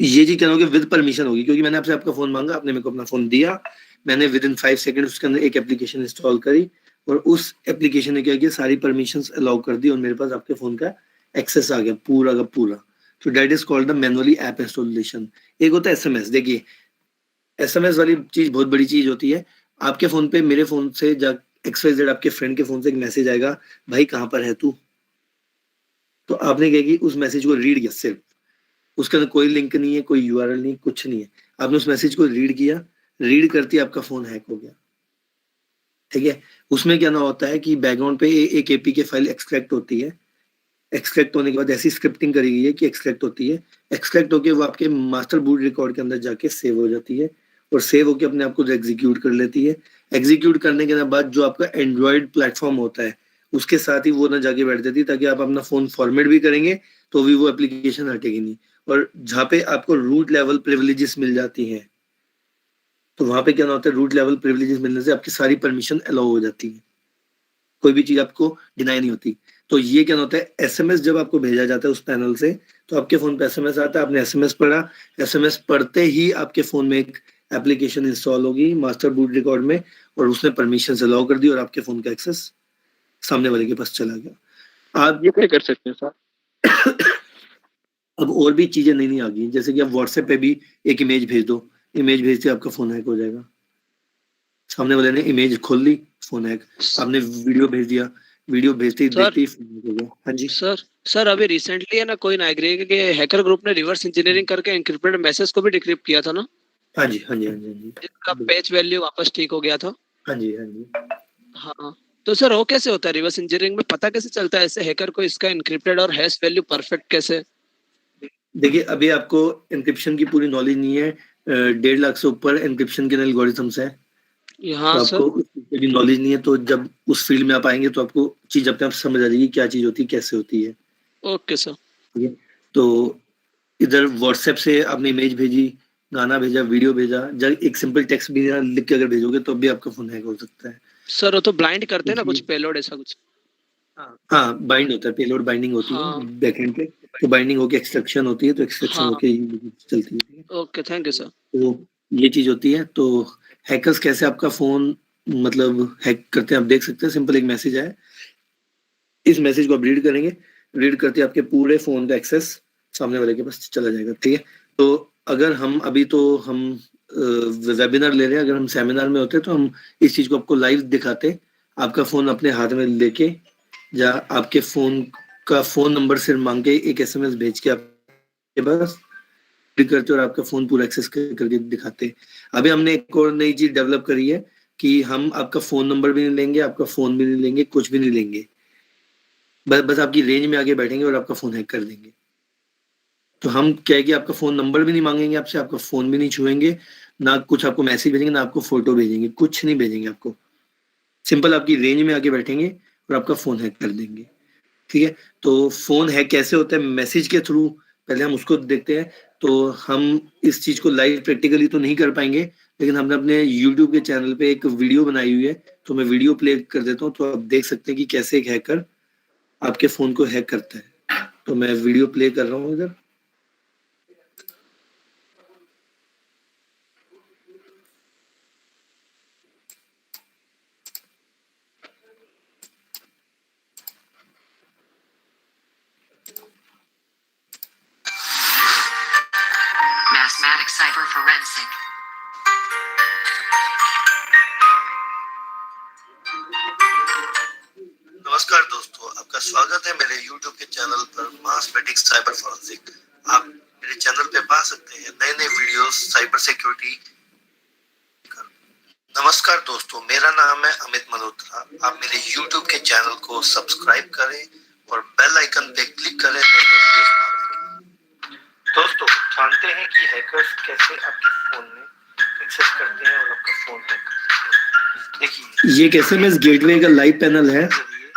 ये जी क्या होगी, विद परमिशन होगी, क्योंकि मैंने आपसे आपका फोन मांगा, आपने मेरे को अपना फोन दिया, मैंने विद इन 5 सेकंड उसके अंदर एक एप्लीकेशन इंस्टॉल करी, और उस एप्लीकेशन ने क्या किया, सारी परमिशंस अलाउ कर दी, और मेरे पास आपके फोन का एक्सेस आ गया पूरा का पूरा। तो that is called the manually app installation. एक होता है SMS। देखिए SMS वाली चीज बहुत बड़ी चीज होती है। आपके फोन पे, मेरे फोन से XYZ आपके फ्रेंड के फोन से एक मैसेज आएगा, भाई कहाँ पर है तू। तो आपने क्या कि उस मैसेज को रीड किया, सिर्फ उसके अंदर कोई लिंक नहीं है, कोई URL नहीं, कुछ नहीं है, आपने उस मैसेज को रीड किया, रीड करते आपका फोन हैक हो गया, ठीक है। उसमें क्या ना होता है कि बैकग्राउंड पे एक APK फाइल एक्सट्रैक्ट होती है, एक्सट्रैक्ट होने के बाद ऐसी स्क्रिप्टिंग करी गई है कि एक्सट्रैक्ट होती है, एक्सट्रैक्ट होकर वो आपके मास्टर बूट रिकॉर्ड के अंदर जाके सेव हो जाती है, और सेव होकर अपने आप को एग्जीक्यूट कर लेती है। एग्जीक्यूट करने के बाद जो आपका एंड्रॉयड प्लेटफॉर्म होता है उसके साथ ही वो ना जाके बैठ जाती है, ताकि आप अपना फोन फॉर्मेट भी करेंगे तो भी वो एप्लीकेशन हटेगी नहीं। और जहाँ पे आपको रूट लेवल प्रिविलेजेस मिल जाती हैं, तो वहां पे क्या होता है, रूट लेवल प्रिविलेजेस मिलने से आपकी सारी परमिशन अलाउ हो जाती है, कोई भी चीज आपको डिनाई नहीं होती। तो ये क्या होता है, SMS जब आपको भेजा जाता है उस पैनल से, तो आपके फोन पे SMS आता है, आपने SMS पढ़ा, SMS पढ़ते ही आपके फोन में एक एप्लीकेशन इंस्टॉल होगी मास्टर बूट रिकॉर्ड में, और उसने परमिशन अलाउ कर दी, और आपके फोन का एक्सेस सामने वाले के पास चला गया। आप ये क्या कर सकते हैं सर? अब और भी चीजें नई आ गई, जैसे कि आप WhatsApp पे भी एक इमेज भेज दो, इमेज भेजते आपका फोन हैक हो जाएगा। सामने वाले ने इमेज खोल ली, फोन हैक। आपने वीडियो भेज दिया, वीडियो भेजते ही देखते ही फोन हैक हो गया। हाँ जी सर अभी रिसेंटली है ना, कोई नागरिक के हैकर ग्रुप ने रिवर्स इंजीनियरिंग करके एनक्रिप्टेड मैसेज को भी डिक्रिप्ट किया था ना? हाँ जी, हाँ जी, हाँ जी, हाँ जी। जिसका पैच वैल्यू वापस ठीक हो गया था। हाँ जी, हाँ जी। हाँ, तो सर वो कैसे होता है रिवर्स इंजीनियरिंग में, पता कैसे चलता है ऐसे हैकर को इसका एन्क्रिप्टेड और हैश वैल्यू परफेक्ट कैसे? देखिए, अभी आपको एन्क्रिप्शन की पूरी नॉलेज नहीं है। 1.5 लाख से ऊपर एन्क्रिप्शन के एल्गोरिथम्स हैं। हाँ तो सर। आपको उस चीज़ की नॉलेज नहीं है, तो जब उस फील्ड में आप आएँगे तो आपको चीज़ अपने आप समझ आ जाएगी, क्या चीज़ होती है, कैसे होती है। Okay sir. ठीक है? तो इधर व्हाट्सएप से आपने इमेज भेजी, गाना भेजा, वीडियो भेजा, जब एक सिंपल टेक्स्ट भी लिख के अगर भेजोगे तो भी आपका फ़ोन हैक हो सकता है। सर वो तो ब्लाइंड करते हैं ना कुछ क्योंकि पेलोड ऐसा कुछ? हाँ, बाइंड होता है, पेलोड बाइंडिंग होती है हाँ। बैकएंड पे, तो बाइंडिंग होके एक्सट्रैक्शन होती है, तो एक्सट्रैक्शन हाँ। होके ये चलती है, ठीक है? Okay, thank you sir. तो ये चीज़ होती है। तो हैकर्स कैसे आपका फ़ोन मतलब हैक करते हैं आप देख सकते हैं। सिंपल एक मैसेज आया, इस मैसेज को आप रीड करेंगे, रीड करते ही आपके पूरे फ़ोन का एक्सेस सामने वाले के पास चला जाएगा, ठीक है? तो अगर हम अभी तो हम वेबिनार ले रहे हैं, अगर हम सेमिनार में होते तो हम इस चीज़ को आपको लाइव दिखाते। आपका फ़ोन अपने हाथ में लेके या आपके फ़ोन का फ़ोन नंबर सिर्फ माँग के एक एसएमएस भेज के आपके पास रीड करते और आपका फ़ोन पूरा एक्सेस करके दिखाते। अभी हमने एक और नई चीज़ डेवलप करी है कि हम आपका फ़ोन नंबर भी नहीं लेंगे, आपका फ़ोन भी नहीं लेंगे, कुछ भी नहीं लेंगे। बस आपकी रेंज में आके बैठेंगे और आपका फ़ोन हैक कर देंगे। तो हम क्या है कि आपका फ़ोन नंबर भी नहीं माँगेंगे आपसे, आपका फ़ोन भी नहीं छुएँगे, ना कुछ आपको मैसेज भेजेंगे, ना आपको फ़ोटो भेजेंगे, कुछ नहीं भेजेंगे आपको। सिंपल आपकी रेंज में आके बैठेंगे और आपका फ़ोन हैक कर देंगे, ठीक है? तो फ़ोन हैक कैसे होता है मैसेज के थ्रू, पहले हम उसको देखते हैं। तो हम इस चीज़ को लाइव प्रैक्टिकली तो नहीं कर पाएँगे, लेकिन हमने अपने यूट्यूब के चैनल पे एक वीडियो बनाई हुई है, तो मैं वीडियो प्ले कर देता हूँ, तो आप देख सकते हैं कि कैसे एक हैकर आपके फ़ोन को हैक करता है। तो मैं वीडियो प्ले कर रहा हूँ इधर। Mathematics Cyber Forensic. नमस्कार दोस्तों, आपका स्वागत है मेरे YouTube के चैनल पर मैथमेटिक्स साइबर फॉरेंसिक। आप मेरे चैनल पे पा सकते हैं नए-नए वीडियोस साइबर सिक्योरिटी। नमस्कार दोस्तों, मेरा नाम है अमित मल्होत्रा। आप मेरे YouTube के चैनल को सब्सक्राइब करें और बेल आइकन पे क्लिक करें नए-नए वीडियोस पाने के लिए। दोस्तों, जानते हैं कि हैकर्स कैसे आपके फोन में एक्सेस करते हैं और आपका फोन हैक करते हैं। देखिए, ये एक एसएमएस गेटवे का लाइव पैनल है।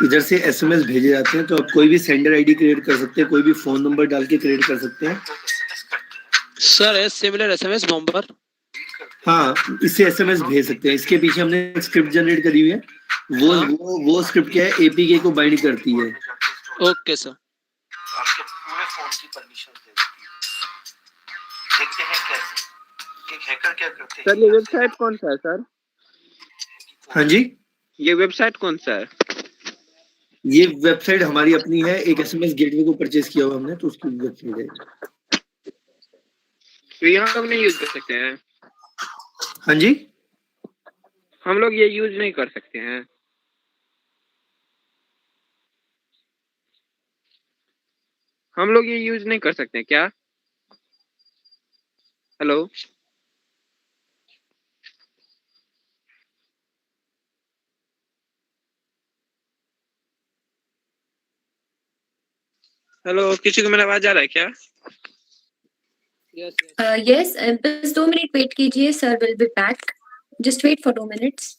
इधर से एसएमएस भेजे जाते हैं, तो आप कोई भी सेंडर आईडी क्रिएट कर सकते हैं, कोई भी फोन नंबर डाल के क्रिएट कर सकते हैं। Sir S similar SMS bomber. हाँ, इससे एसएमएस भेज सकते हैं। इसके पीछे हमने एक स्क्रिप्ट जनरेट करी हुई है। वो स्क्रिप्ट क्या है, एपीके को बाइंड करती है। Okay sir. आपके पूरे फोन की परमिशन दे देती है। देखते हैं कैसे एक हैकर क्या करते हैं। सर ये वेबसाइट कौन सा है सर? हाँ जी, ये वेबसाइट कौन सा है? ये वेबसाइट हमारी अपनी है। एक एसएमएस गेटवे को परचेज किया हुआ हमने, तो उसकी वेबसाइट है। तो यहाँ लोग नहीं यूज कर सकते हैं? हाँ जी, हम लोग ये यूज नहीं कर सकते हैं? हम लोग ये यूज नहीं कर सकते क्या? हेलो, हेलो, किसी को मेरा आवाज आ रहा है क्या? यस, बस 2 मिनट वेट कीजिए, sir will be back. Just wait for 2 minutes.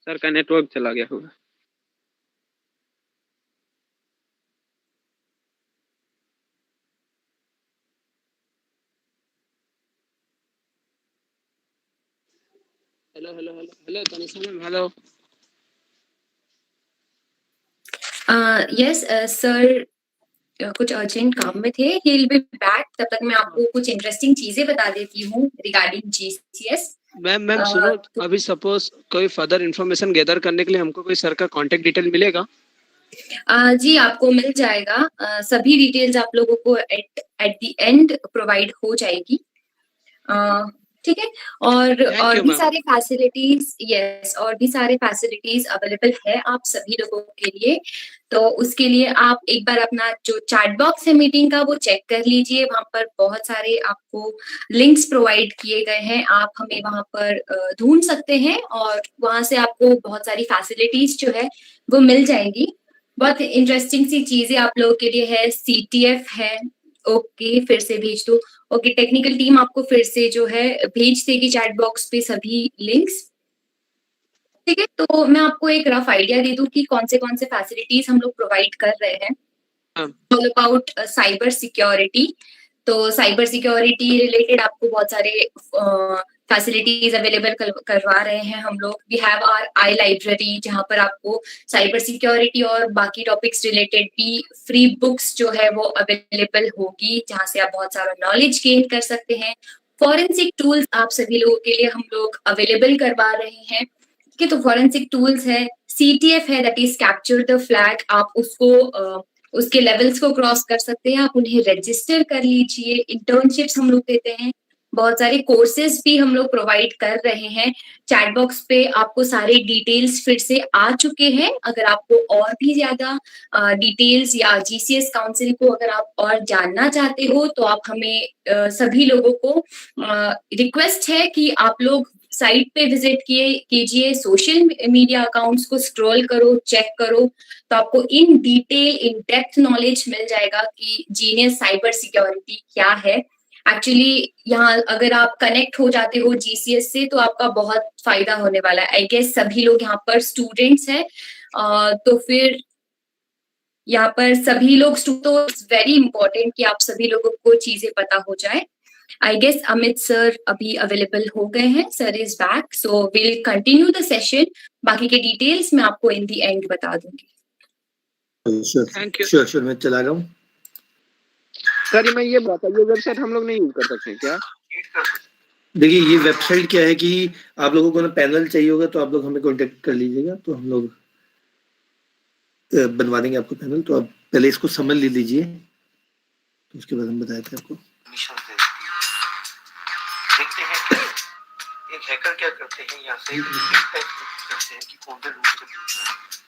Sir का नेटवर्क चला गया होगा। Hello hello hello hello Tanisha ma'am, hello. Yes sir, कुछ अर्जेंट काम में थे। He will be back. तब तक मैं आपको कुछ इंटरेस्टिंग चीजें बता देती हूँ रिगार्डिंग जीसीएस। मैम सुनो, अभी सपोज कोई फर्दर इन्फॉर्मेशन गैदर करने के लिए हमको कोई सर का कांटेक्ट डिटेल मिलेगा? जी आपको मिल जाएगा। सभी डिटेल्स आप लोगों को एट द एंड प्रोवाइड हो जाएगी। ठीक है। और you, भी ma'am. सारे फैसिलिटीज, यस, और भी सारे फैसिलिटीज अवेलेबल है आप सभी लोगों के लिए। तो उसके लिए आप एक बार अपना जो चैट बॉक्स है मीटिंग का वो चेक कर लीजिए, वहां पर बहुत सारे आपको लिंक्स प्रोवाइड किए गए हैं, आप हमें वहां पर ढूंढ सकते हैं और वहां से आपको बहुत सारी फैसिलिटीज जो है वो मिल जाएगी। बहुत इंटरेस्टिंग सी चीजें आप लोगों के लिए है, CTF है। ओके, फिर से भेज दो। ओके, टेक्निकल टीम आपको फिर से जो है भेज देगी चैट बॉक्स पे सभी लिंक्स। ठीक है, तो मैं आपको एक रफ आइडिया दे दूं कि कौन से फैसिलिटीज हम लोग प्रोवाइड कर रहे हैं। All about cyber security. तो साइबर सिक्योरिटी रिलेटेड आपको बहुत सारे फैसिलिटीज अवेलेबल करवा रहे हैं हम लोग। We have our I library, जहां पर आपको साइबर सिक्योरिटी और बाकी टॉपिक्स रिलेटेड भी फ्री बुक्स जो है वो अवेलेबल होगी, जहां से आप बहुत सारा नॉलेज गेन कर सकते हैं। फॉरेंसिक टूल्स आप सभी लोगों के लिए हम लोग अवेलेबल करवा रहे हैं। ठीक है, तो फॉरेंसिक टूल्स है, CTF है, that is capture the flag. आप उसको उसके लेवल्स को क्रॉस कर सकते हैं, आप उन्हें रजिस्टर कर लीजिए। इंटर्नशिप्स हम लोग देते हैं, बहुत सारे कोर्सेज भी हम लोग प्रोवाइड कर रहे हैं। चैट बॉक्स पे आपको सारे डिटेल्स फिर से आ चुके हैं। अगर आपको और भी ज्यादा डिटेल्स या GCS काउंसिल को अगर आप और जानना चाहते हो तो आप हमें सभी लोगों को रिक्वेस्ट है कि आप लोग साइट पे विजिट कीजिए, सोशल मीडिया अकाउंट्स को स्क्रॉल करो, चेक करो, तो आपको in detail in depth knowledge मिल जाएगा कि जीनियस साइबर सिक्योरिटी क्या है। एक्चुअली यहाँ अगर आप कनेक्ट हो जाते हो GCS से तो आपका बहुत फायदा होने वाला है। आई गेस सभी लोग यहाँ पर स्टूडेंट्स हैं, तो फिर यहाँ पर सभी लोग तो इट्स वेरी इंपॉर्टेंट कि आप सभी लोगों को चीजें पता हो जाए। आई गेस अमित सर अभी अवेलेबल हो गए हैं, sir is back, so will continue the session. बाकी के डिटेल्स मैं आपको इन दी एंड बता दूंगी। Thank you. श्योर मैं चला रहा हूँ। सर मैं ये बताता, ये वेबसाइट हम लोग नहीं यूज कर सकते क्या? देखिए ये वेबसाइट क्या है कि आप लोगों को ना पैनल चाहिए होगा तो आप लोग हमें कांटेक्ट कर लीजिएगा, तो हम लोग बनवा देंगे आपको पैनल। तो आप पहले इसको समझ लीजिए, तो उसके बाद हम बताए थे आपको। देखते हैं कि एक हैकर क्या करते हैं, यहाँ से करते हैं कि कौन से रूट से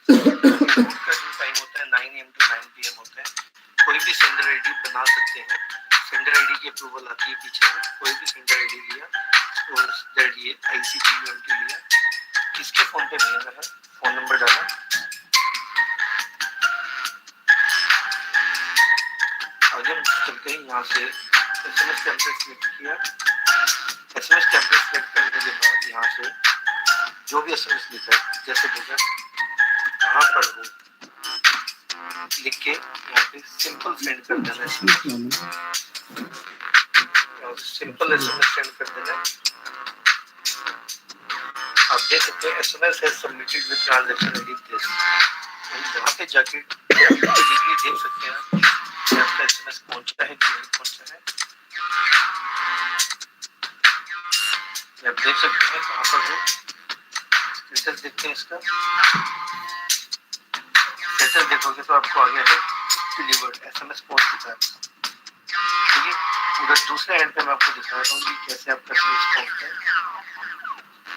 रूट का जो टाइम होता है 9 AM to 9 PM होता है। कोई भी सेंडर आईडी बना सकते हैं, सेंडर आईडी की अप्रूवल आती है पीछे में। कोई भी सेंडर आईडी लिया और ये ICQMT लिया, किसके फोन पे भेजना है, फोन नंबर डाला, आगे चलते हैं। यहाँ से SMS टेम्पलेट सिलेक्ट किया, SMS टेम्पलेट सिलेक्ट करने के बाद यहाँ से जो भी SMS लिखा है, जैसे लिखा कहाँ पर हो लिख के यहाँ पे सिंपल सेंड कर देना है। सिंपल SMS सेंड कर देना है। आप देख सकते हैं SMS है submitted with transaction ID this. यहाँ पे जाके डिग्री देख सकते हैं कि आपका SMS पहुंचा है कि नहीं पहुंचा है। आप देख सकते हैं कहाँ पर हो, स्टेटस देखते हैं इसका। स्टेटस देखोगे तो आपको आ गया है डिलीवर्ड, SMS पहुंच चुका है। ठीक है, उधर दूसरे एंड पे मैं आपको दिखा रहा हूँ कि कैसे आपका SMS पहुंचता है।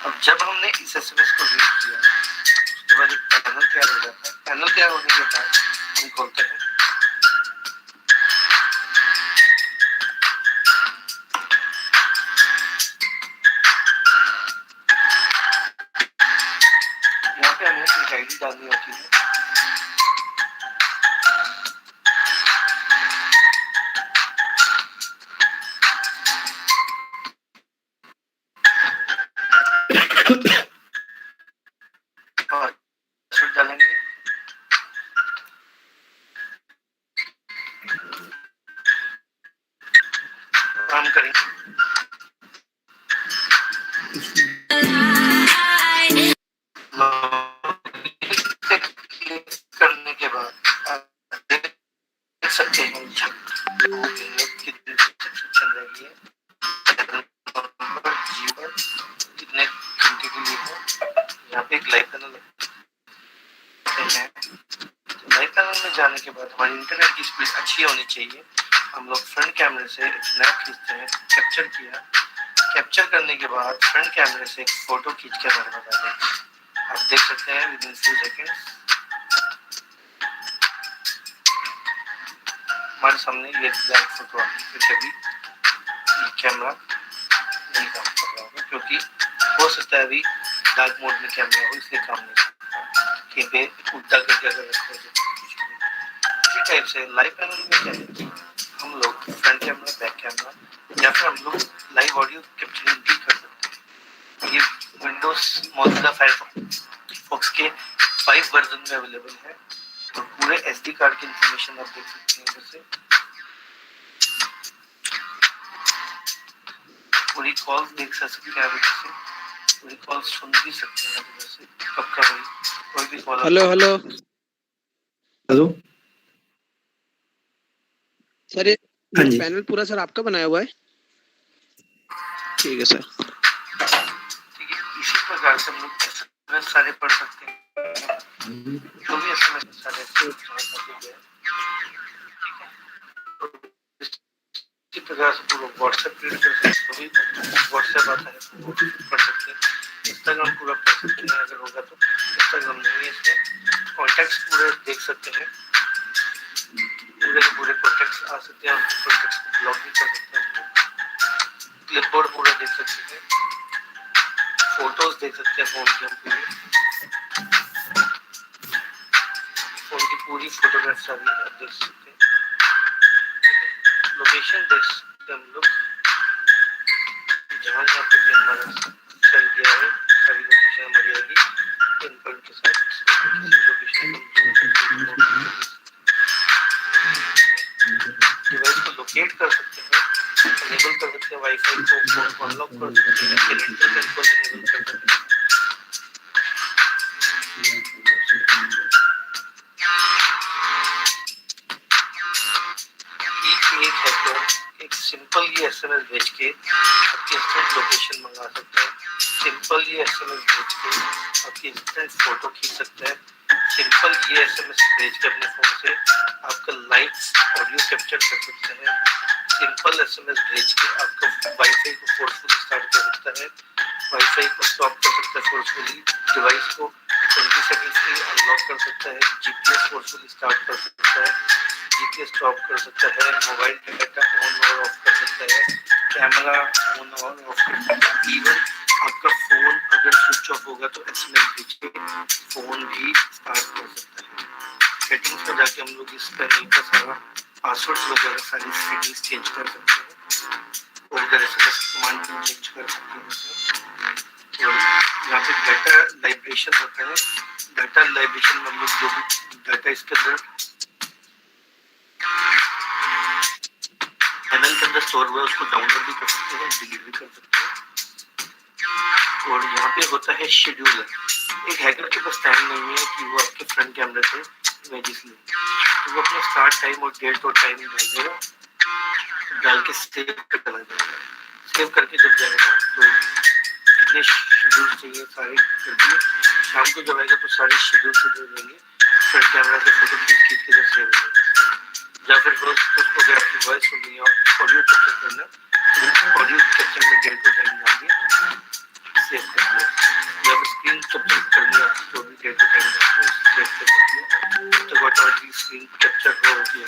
अब जब हमने इस SMS को रीड किया उसके बाद एक पैनल तैयार हो जाता है। पैनल तैयार होने के बाद हम खोलते हैं, यहाँ पे हमें एक आईडी डालनी होती है। डालेंगे काम करेंगे। करने के बाद देख सकते हैं कितनी चल रही है, कितने घंटे के लिए है। यहाँ पे एक लाइव पैनल है। लाइव पैनल में जाने के बाद हमारी इंटरनेट की स्पीड अच्छी होनी चाहिए। हम लोग फ्रंट कैमरे से स्नैप खींचते हैं, कैप्चर किया, कैप्चर करने के बाद फ्रंट कैमरे से एक फोटो खींच के हमारे पास आ जाएगी। आप देख सकते हैं विद इन फ्यू सेकेंड्स हमारे सामने ये ब्लैक फोटो आ गई, क्योंकि अभी कैमरा नहीं काम कर रहा होगा, क्योंकि हो सकता है अभी डार्क मोड में कैमरा हो इसलिए काम नहीं करता। कहीं पे उल्टा करके अगर रखा है इसी टाइप से लाइव पैनल में क्या है, हम लोग फ्रंट कैमरा, बैक कैमरा या फिर हम लोग लाइव ऑडियो कैप्चरिंग भी कर सकते हैं। ये विंडोज मोजिला फायरफॉक्स के 5 वर्जन में अवेलेबल है और पूरे एसडी कार्ड की इंफॉर्मेशन आप देख सकते हैं। जैसे पूरी कॉल देख सकते हैं, जैसे पूरी कॉल सुन भी सकते हैं। जैसे पक्का भाई कोई भी call hello hello hello sir, ये हाँ जी। पैनल पूरा सर आपका बनाया हुआ है? ठीक है सर। ठीक है, इसी प्रकार से हम लोग एसएमएस सारे पढ़ सकते हैं, जो भी एसएमएस सारे इसी प्रकार से पूरा व्हाट्सएप रीड कर सकते हैं, भी व्हाट्सएप आता है वो पढ़ सकते हैं। इंस्टाग्राम पूरा पढ़ सकते हैं, अगर होगा तो इंस्टाग्राम नहीं है इसमें कॉन्टैक्ट्स पूरे देख सकते हैं, पूरे के पूरे कॉन्टैक्ट्स आ सकते हैं, कॉन्टैक्ट्स को ब्लॉक भी कर सकते हैं। क्लिपबोर्ड पूरा देख सकते हैं, फोटोज देख सकते हैं फोन के पूरे, फोन की पूरी फोटोग्राफ्स अभी आप देख सकते हैं। लोकेशन देख सकते हैं हम लोग, जहाँ जहाँ पे भी हमारा चल गया है सारी लोकेशन हमारी आएगी पिन कोड के साथ। लोकेशन डिवाइस को लोकेट कर सकते हैं, एनेबल कर सकते हैं, वाईफाई को फोन को अनलॉक कर सकते हैं, पेरेंटल कंट्रोल एनेबल कर सकते हैं। एक हैकर एक सिंपल ये एसएमएस भेज के आपकी इंस्टेंट लोकेशन मंगा सकता है, सिंपल ये एसएमएस भेज के आपकी इंस्टेंट फोटो खींच सकता है, सिंपल ये एसएमएस भेज के अपने फोन से आपका लाइव ऑडियो कैप्चर कर सकते हैं, सिंपल एसएमएस भेज के आपका वाईफाई को फोर्सफुली स्टार्ट कर सकता है, वाईफाई को स्टॉप कर सकता है फोर्सफुली, डिवाइस को 20 सेकंड्स के लिए अनलॉक कर सकता है, जीपीएस फोर्सफुली स्टार्ट कर सकता है, जीपीएस स्टॉप कर सकता है, मोबाइल डाटा ऑन और ऑफ कर सकता है, कैमरा ऑन और ऑफ कर सकता है। इवन आपका फोन अगर स्विच ऑफ होगा तो एसएमएस भेज के फोन भी स्टार्ट कर सकता है। सेटिंग्स में जाके हम लोग इस पैनल का सारा पासवर्ड वगैरह सारी सेटिंग्स चेंज कर सकते हैं, और एसएमएस कमांड चेंज कर सकते हैं। तो यहाँ पे डाटा लाइब्रेशन होता है, डाटा लाइब्रेशन में हम लोग जो भी डाटा इसके अंदर पैनल के अंदर स्टोर हुआ है उसको डाउनलोड भी कर सकते हैं, डिलीट भी कर सकते हैं। और यहाँ पे होता है शेड्यूलर। एक हैकर के पास टाइम नहीं है कि वो आपके फ्रंट कैमरे से इमेजेस ले, तो वो अपना स्टार्ट टाइम और डेट और टाइम डाल देगा, डाल के सेव कर चला जाएगा। सेव करके जब जाएगा तो कितने शेड्यूल चाहिए सारे कर दिए, शाम को जब आएगा तो सारे शेड्यूल रहेंगे, फ्रंट कैमरा से फोटो खींच के जब सेव हो जाएगा। या फिर उसको अगर आपकी वॉइस सुननी है, ऑडियो कैप्चर करना, ऑडियो कैप्चर में डेट और टाइम डाल दिया, सेव कर दिया, या फिर स्क्रीन कैप्चर करनी है तो भी डेट और टाइम डाल दिया, सेव कर दिया, तो ऑटोमेटिकली स्क्रीन कैप्चर हो गया।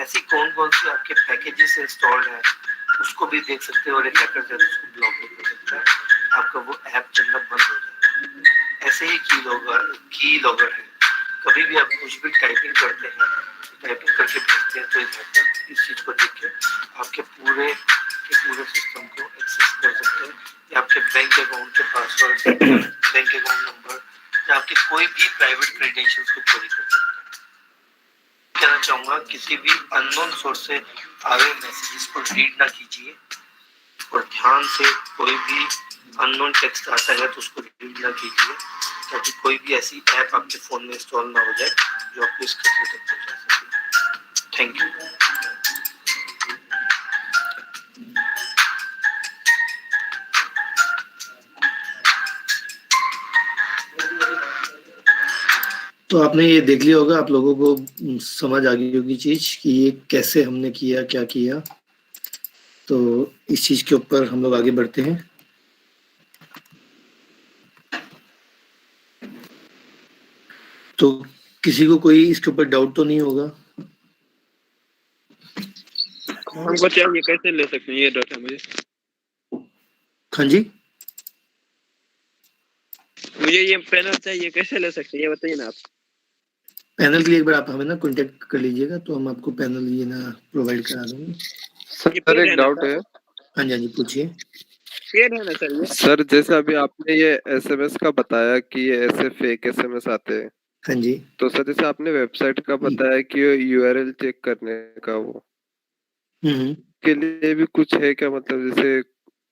ऐसी कौन कौन सी आपके पैकेजेस इंस्टॉल्ड है उसको भी देख सकते हो, और एक हैकर जब उसको ब्लॉक भी कर सकता है, आपका वो ऐप चलना बंद हो जाएगा। ऐसे ही की लॉगर है, कभी भी आप कुछ भी टाइपिंग करते हैं, टाइपिंग करके भेजते हैं, तो इस चीज को देख के आपके पूरे सिस्टम को एक्सेस कर सकते हैं, या आपके बैंक अकाउंट के पासवर्ड, बैंक अकाउंट नंबर, या आपके कोई भी प्राइवेट क्रेडेंशियल्स को चोरी कर सकते हैं। कहना चाहूंगा किसी भी अननोन सोर्स से आ रहे मैसेजेस को रीड ना कीजिए, और ध्यान से कोई भी अननोन टेक्स्ट आता है तो उसको रीड ना कीजिए, ताकि कोई भी ऐसी ऐप आपके फोन में इंस्टॉल ना हो जाए जो आपको इस खतरे तक पहुंचा सके। Thank you. तो आपने ये देख लिया होगा, आप लोगों को समझ आ गई होगी चीज कि ये कैसे हमने किया, क्या किया। तो इस चीज के ऊपर हम लोग आगे बढ़ते हैं। तो किसी को कोई इसके ऊपर डाउट तो नहीं होगा? हमको चाहिए, कैसे ले सकते हैं, ये डाउट है मुझे। हाँ जी, मुझे ये पैनल चाहिए, कैसे ले सकते हैं ये बताइए ना आप। पैनल के लिए एक बार आप हमें ना कांटेक्ट कर लीजिएगा, तो हम आपको पैनल ये ना प्रोवाइड करा देंगे। सर एक डाउट है। हाँ जी, हाँ जी, पूछिए। पेड है ना सर ये? सर जैसे अभी आपने ये एसएमएस का बताया कि ये ऐसे फेक एसएमएस आते हैं, हाँ जी, तो सर जैसे आपने वेबसाइट का बताया कि यूआरएल चेक करने का, वो के लिए भी कुछ है क्या? मतलब जैसे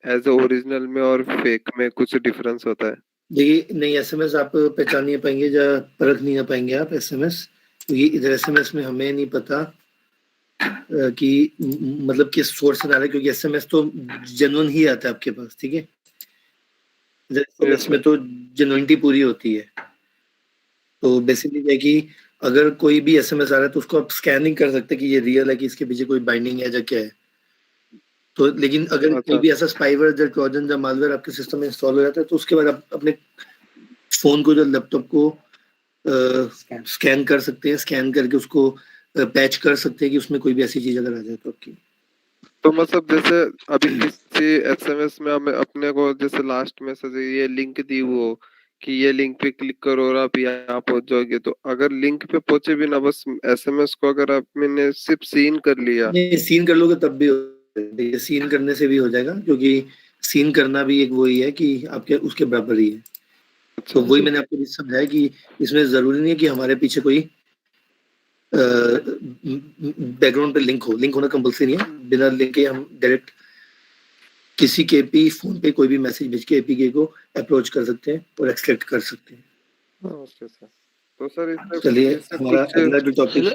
एज ओरिजिनल में और फेक में कुछ डिफरेंस होता है? देखिए, नहीं, एसएमएस आप पहचान नहीं पाएंगे या परख नहीं पाएंगे आप एसएमएस, क्योंकि इधर एसएमएस में हमें नहीं पता कि मतलब किस सोर्स से आ रहा है, क्योंकि एसएमएस तो जेन्युइन ही आता है आपके पास, ठीक है। एसएमएस में तो जेन्युइनिटी पूरी होती है। तो बेसिकली है कि अगर कोई भी एसएमएस आ रहा है तो उसको आप स्कैनिंग कर सकते हैं कि ये रियल है, कि इसके पीछे कोई बाइंडिंग है या क्या है। तो लेकिन अगर कोई भी ऐसा स्पाईवेयर या ट्रोजन या मालवेयर आपके सिस्टम में इंस्टॉल हो जाता है, तो उसके बाद आप अपने फोन को, जो लैपटॉप को स्कैन कर सकते हैं, स्कैन करके उसको पैच कर सकते हैं कि उसमें कोई भी ऐसी चीज अगर आ जाए तो आपकी। तो मतलब जैसे अभी किसी एसएमएस में हमें अपने को जैसे लास्ट मैसेज ये लिंक दी वो कि ये लिंक पे क्लिक करो और आप यहाँ पहुंच जाओगे, तो अगर लिंक पे पहुंचे भी ना, बस एसएमएस को अगर आपने सिर्फ सीन कर लिया, नहीं, सीन कर लोगे तब भी देखिए, सीन करने से भी हो जाएगा, क्योंकि सीन करना भी एक वही है कि आपके उसके बराबर ही है। तो वही मैंने आपको भी समझाया कि इसमें जरूरी नहीं है कि हमारे पीछे कोई बैकग्राउंड पे लिंक होना कंपल्सरी नहीं है। बिना लिंक के हम डायरेक्ट किसी के भी फोन पे कोई भी मैसेज भेज के एपीके को अप्रोच कर सकते हैं और एक्सट्रैक्ट कर सकते हैं। Okay sir. तो सर इसमें चलिए, हमारा अगला जो टॉपिक,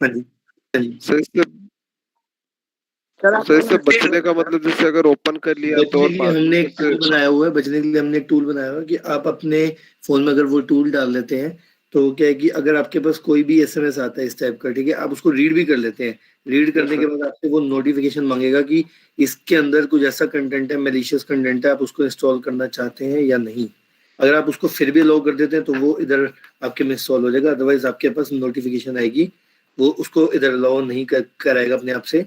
हाँ जी, हाँ जी, सर इससे बचने का मतलब जैसे अगर ओपन कर लिया तो बचने के लिए हमने एक टूल बनाया हुआ है। बचने के लिए हमने एक टूल बनाया हुआ है कि आप अपने फोन में अगर वो टूल डाल लेते हैं तो क्या है कि अगर आपके पास कोई भी एसएमएस आता है इस टाइप का, ठीक है, आप उसको रीड भी कर लेते हैं। रीड करने के बाद आपसे वो नोटिफिकेशन मांगेगा कि इसके अंदर कुछ ऐसा कंटेंट है, मैलिशियस कंटेंट है, आप उसको इंस्टॉल करना चाहते हैं या नहीं। अगर आप उसको फिर भी अलाउ कर देते हैं तो वो इधर आपके में इंस्टॉल हो जाएगा, अदरवाइज आपके पास नोटिफिकेशन आएगी, वो उसको इधर अलाउ नहीं कराएगा अपने आप से।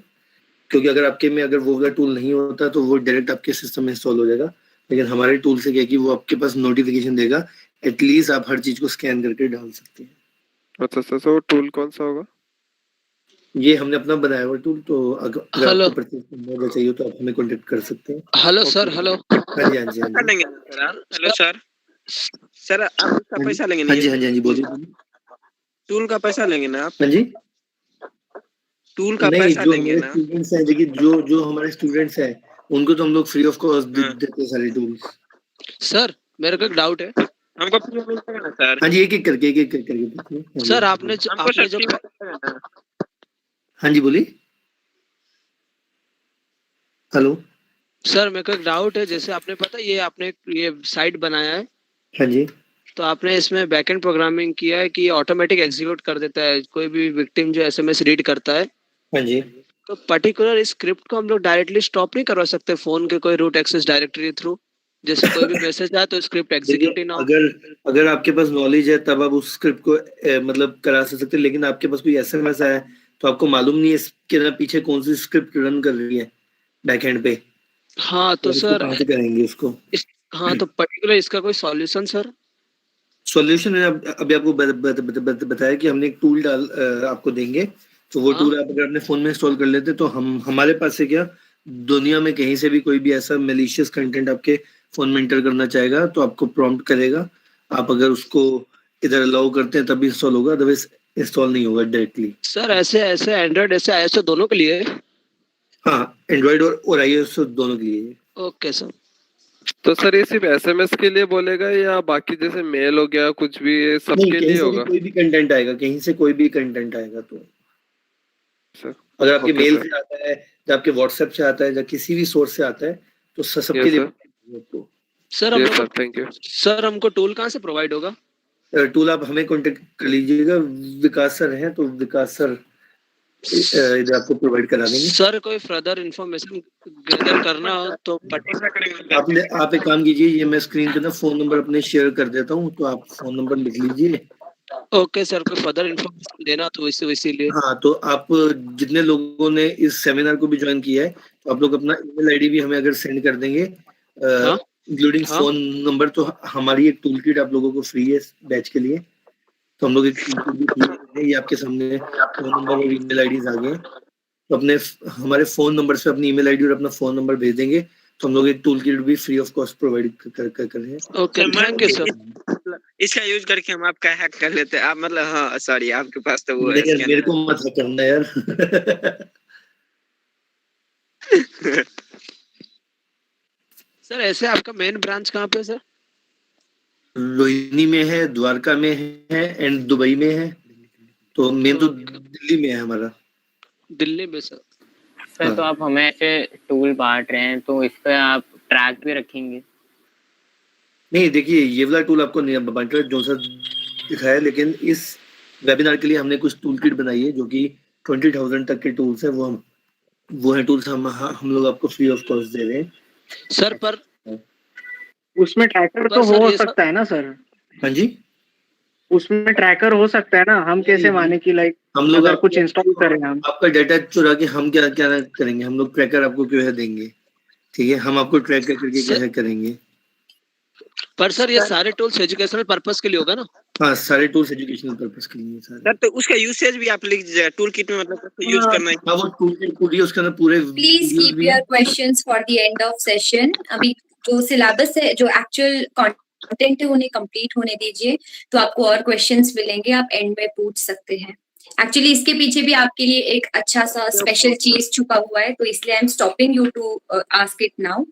क्योंकि अगर आपके में अगर वो वाला टूल नहीं होता तो वो डायरेक्ट आपके सिस्टम में इंस्टॉल हो जाएगा। लेकिन हमारे टूल से क्या है कि वो आपके पास नोटिफिकेशन देगा, एटलीस्ट आप हर चीज को स्कैन करके डाल सकते हैं। अच्छा सर, तो टूल कौन सा होगा? ये हमने अपना बनाया हुआ टूल, तो अगर हेलो। आपको परचेज करना चाहिए तो आप हमें कांटेक्ट कर सकते हैं। Hello sir, hello. हाँ जी, हाँ जी, हाँ कर जी, लेंगे सर। हेलो सर, सर आप उसका पैसा लेंगे हाँ नहीं? जी, हाँ जी, हाँ जी, बोलिए। टूल का पैसा लेंगे ना आप? हाँ जी, टूल का नहीं, पैसा जो लेंगे हमारे ना? स्टूडेंट्स हैं, देखिए जो हमारे स्टूडेंट्स हैं उनको तो हम लोग फ्री ऑफ कॉस्ट देते हैं सारे टूल्स। सर मेरे को एक डाउट है। हमको फ्री में मिलता है ना सर? हाँ जी, एक एक करके पूछिए। सर आपने जो हमको सर फ्री में मिलता है ना? हाँ जी, बोलिए। हेलो। सर मेरे को एक डाउट है, जैसे आपने पता ये आपने ये साइट बनाया है, हाँ जी, तो आपने इसमें बैकएंड प्रोग्रामिंग किया है कि ऑटोमेटिक एग्जीक्यूट कर देता है कोई भी विक्टिम जो एसएमएस रीड करता है। हाँ जी, तो पर्टिकुलर इस स्क्रिप्ट को हम लोग डायरेक्टली स्टॉप नहीं करवा सकते फोन के कोई रूट एक्सेस डायरेक्टरी थ्रू? जैसे कोई भी मैसेज आए तो स्क्रिप्ट एग्जीक्यूट ही ना हो। अगर आपके पास नॉलेज है तब आप उस स्क्रिप्ट को मतलब करा सकते हैं, लेकिन आपके पास कोई एसएमएस आया है तो आपको मालूम नहीं है इसके ना पीछे कौन सी स्क्रिप्ट रन कर रही है बैकएंड पे। हाँ तो सर कहाँ से करेंगे उसको? हाँ तो पर्टिकुलर इसका कोई सॉल्यूशन सर? सॉल्यूशन है, अभी आपको बताया कि हमने एक टूल आपको देंगे, तो वो टूल आप अगर अपने फोन में इंस्टॉल कर लेते तो हमारे पास से क्या दुनिया में कहीं से भी कोई भी ऐसा मैलिशियस कंटेंट आपके फोन में एंटर करना चाहेगा तो आपको प्रॉम्प्ट करेगा। आप अगर उसको इधर अलाउ करते हैं तभी इंस्टॉल होगा, अदरवाइज इंस्टॉल नहीं होगा डायरेक्टली। सर ऐसे एंड्रॉइड ऐसे आईओएस दोनों के लिए? हाँ, एंड्रॉइड और आईओएस दोनों के लिए। Okay sir. तो सर ये सिर्फ एसएमएस के लिए बोलेगा या बाकी जैसे मेल हो गया कुछ भी ये सबके लिए होगा? कोई भी कंटेंट आएगा, कहीं से कोई भी कंटेंट आएगा तो सर अगर आपके मेल से आता है या आपके व्हाट्सएप से आता है या किसी भी सोर्स से आता है तो सबके लिए आपको। सर हमको थैंक यू सर, हमको टूल कहाँ से प्रोवाइड होगा? टूल आप हमें कांटेक्ट कर लीजिएगा, विकास सर हैं तो विकास सर इधर आपको प्रोवाइड करा देंगे। सर कोई फर्दर इंफॉर्मेशन गैदर करना हो तो आप एक काम कीजिए, ये मैं स्क्रीन पे ना फोन नंबर अपने शेयर कर देता हूँ, तो आप फोन नंबर लिख लीजिए। ओके सर, कोई फर्दर इंफॉर्मेशन देना तो इसीलिए। हाँ, तो आप जितने लोगों ने इस सेमिनार को भी ज्वाइन किया है, तो आप लोग अपना ईमेल आईडी भी हमें अगर सेंड कर देंगे इंक्लूडिंग फोन नंबर, तो हमारी एक टूल किट आप लोगों को फ्री है बैच के लिए। तो हम लोग एक टूल किट भी फ्री है, ये आपके सामने फोन नंबर और ईमेल आईडीज आ गए। तो अपने हमारे फोन नंबर से अपनी ईमेल आईडी और अपना फोन नंबर भेज देंगे, तो हम लोग एक टूल किट भी फ्री ऑफ कॉस्ट प्रोवाइड कर रहे हैं। Okay, thank you sir. इसका यूज करके हम आपका हैक कर लेते हैं। आप मतलब हाँ सॉरी, आपके पास तो वो है लेकिन मेरे को मत करना यार। सर ऐसे आपका मेन ब्रांच कहाँ पे सर? रोहिणी में है, द्वारका में है एंड दुबई में है। तो मेन तो दिल्ली में है हमारा। दिल्ली में सर। सर तो आप हमें ऐसे टूल बांट रहे हैं, तो इस पे आप ट्रैक भी रखेंगे? नहीं, देखिए ये वाला टूल आपको नहीं बांट रहा, जो सा दिखाया, लेकिन इस वेबिनार के लिए हमने कुछ टूल किट बनाई है जो कि 20,000 तक के टूल्स है। वो है टूल्स हम लोग आपको फ्री ऑफ कॉस्ट दे रहे हैं सर। पर उसमें ट्रैकर तो हो सकता है ना सर? हाँ जी, उसमें ट्रैकर हो सकता है ना? हम कैसे माने कि लाइक हम लोग अगर कुछ इंस्टॉल करें हम आपका डाटा चुरा के हम क्या क्या करेंगे? हम लोग ट्रैकर आपको क्यों है देंगे? ठीक है, हम आपको ट्रैक करके क्या है करेंगे। पर सर ये सारे टूल्स एजुकेशनल पर्पस के लिए होगा ना? हाँ, सारे टूल्स एजुकेशनल पर्पस के लिए सर। सर तो उसका यूसेज भी आप लिख दीजिए टूल किट में, मतलब कैसे यूज करना है। हाँ, वो टूल किट पूरी उसके अंदर पूरे please keep your questions for the end of session. अभी जो सिलेबस है, जो एक्चुअल कंटेंट है, उन्हें कंप्लीट होने दीजिए, तो आपको और क्वेश्चंस मिलेंगे, आप एंड में पूछ सकते हैं। एक्चुअली इसके पीछे भी आपके लिए एक अच्छा सा स्पेशल चीज छुपा हुआ है, तो इसलिए I am stopping you to ask it now.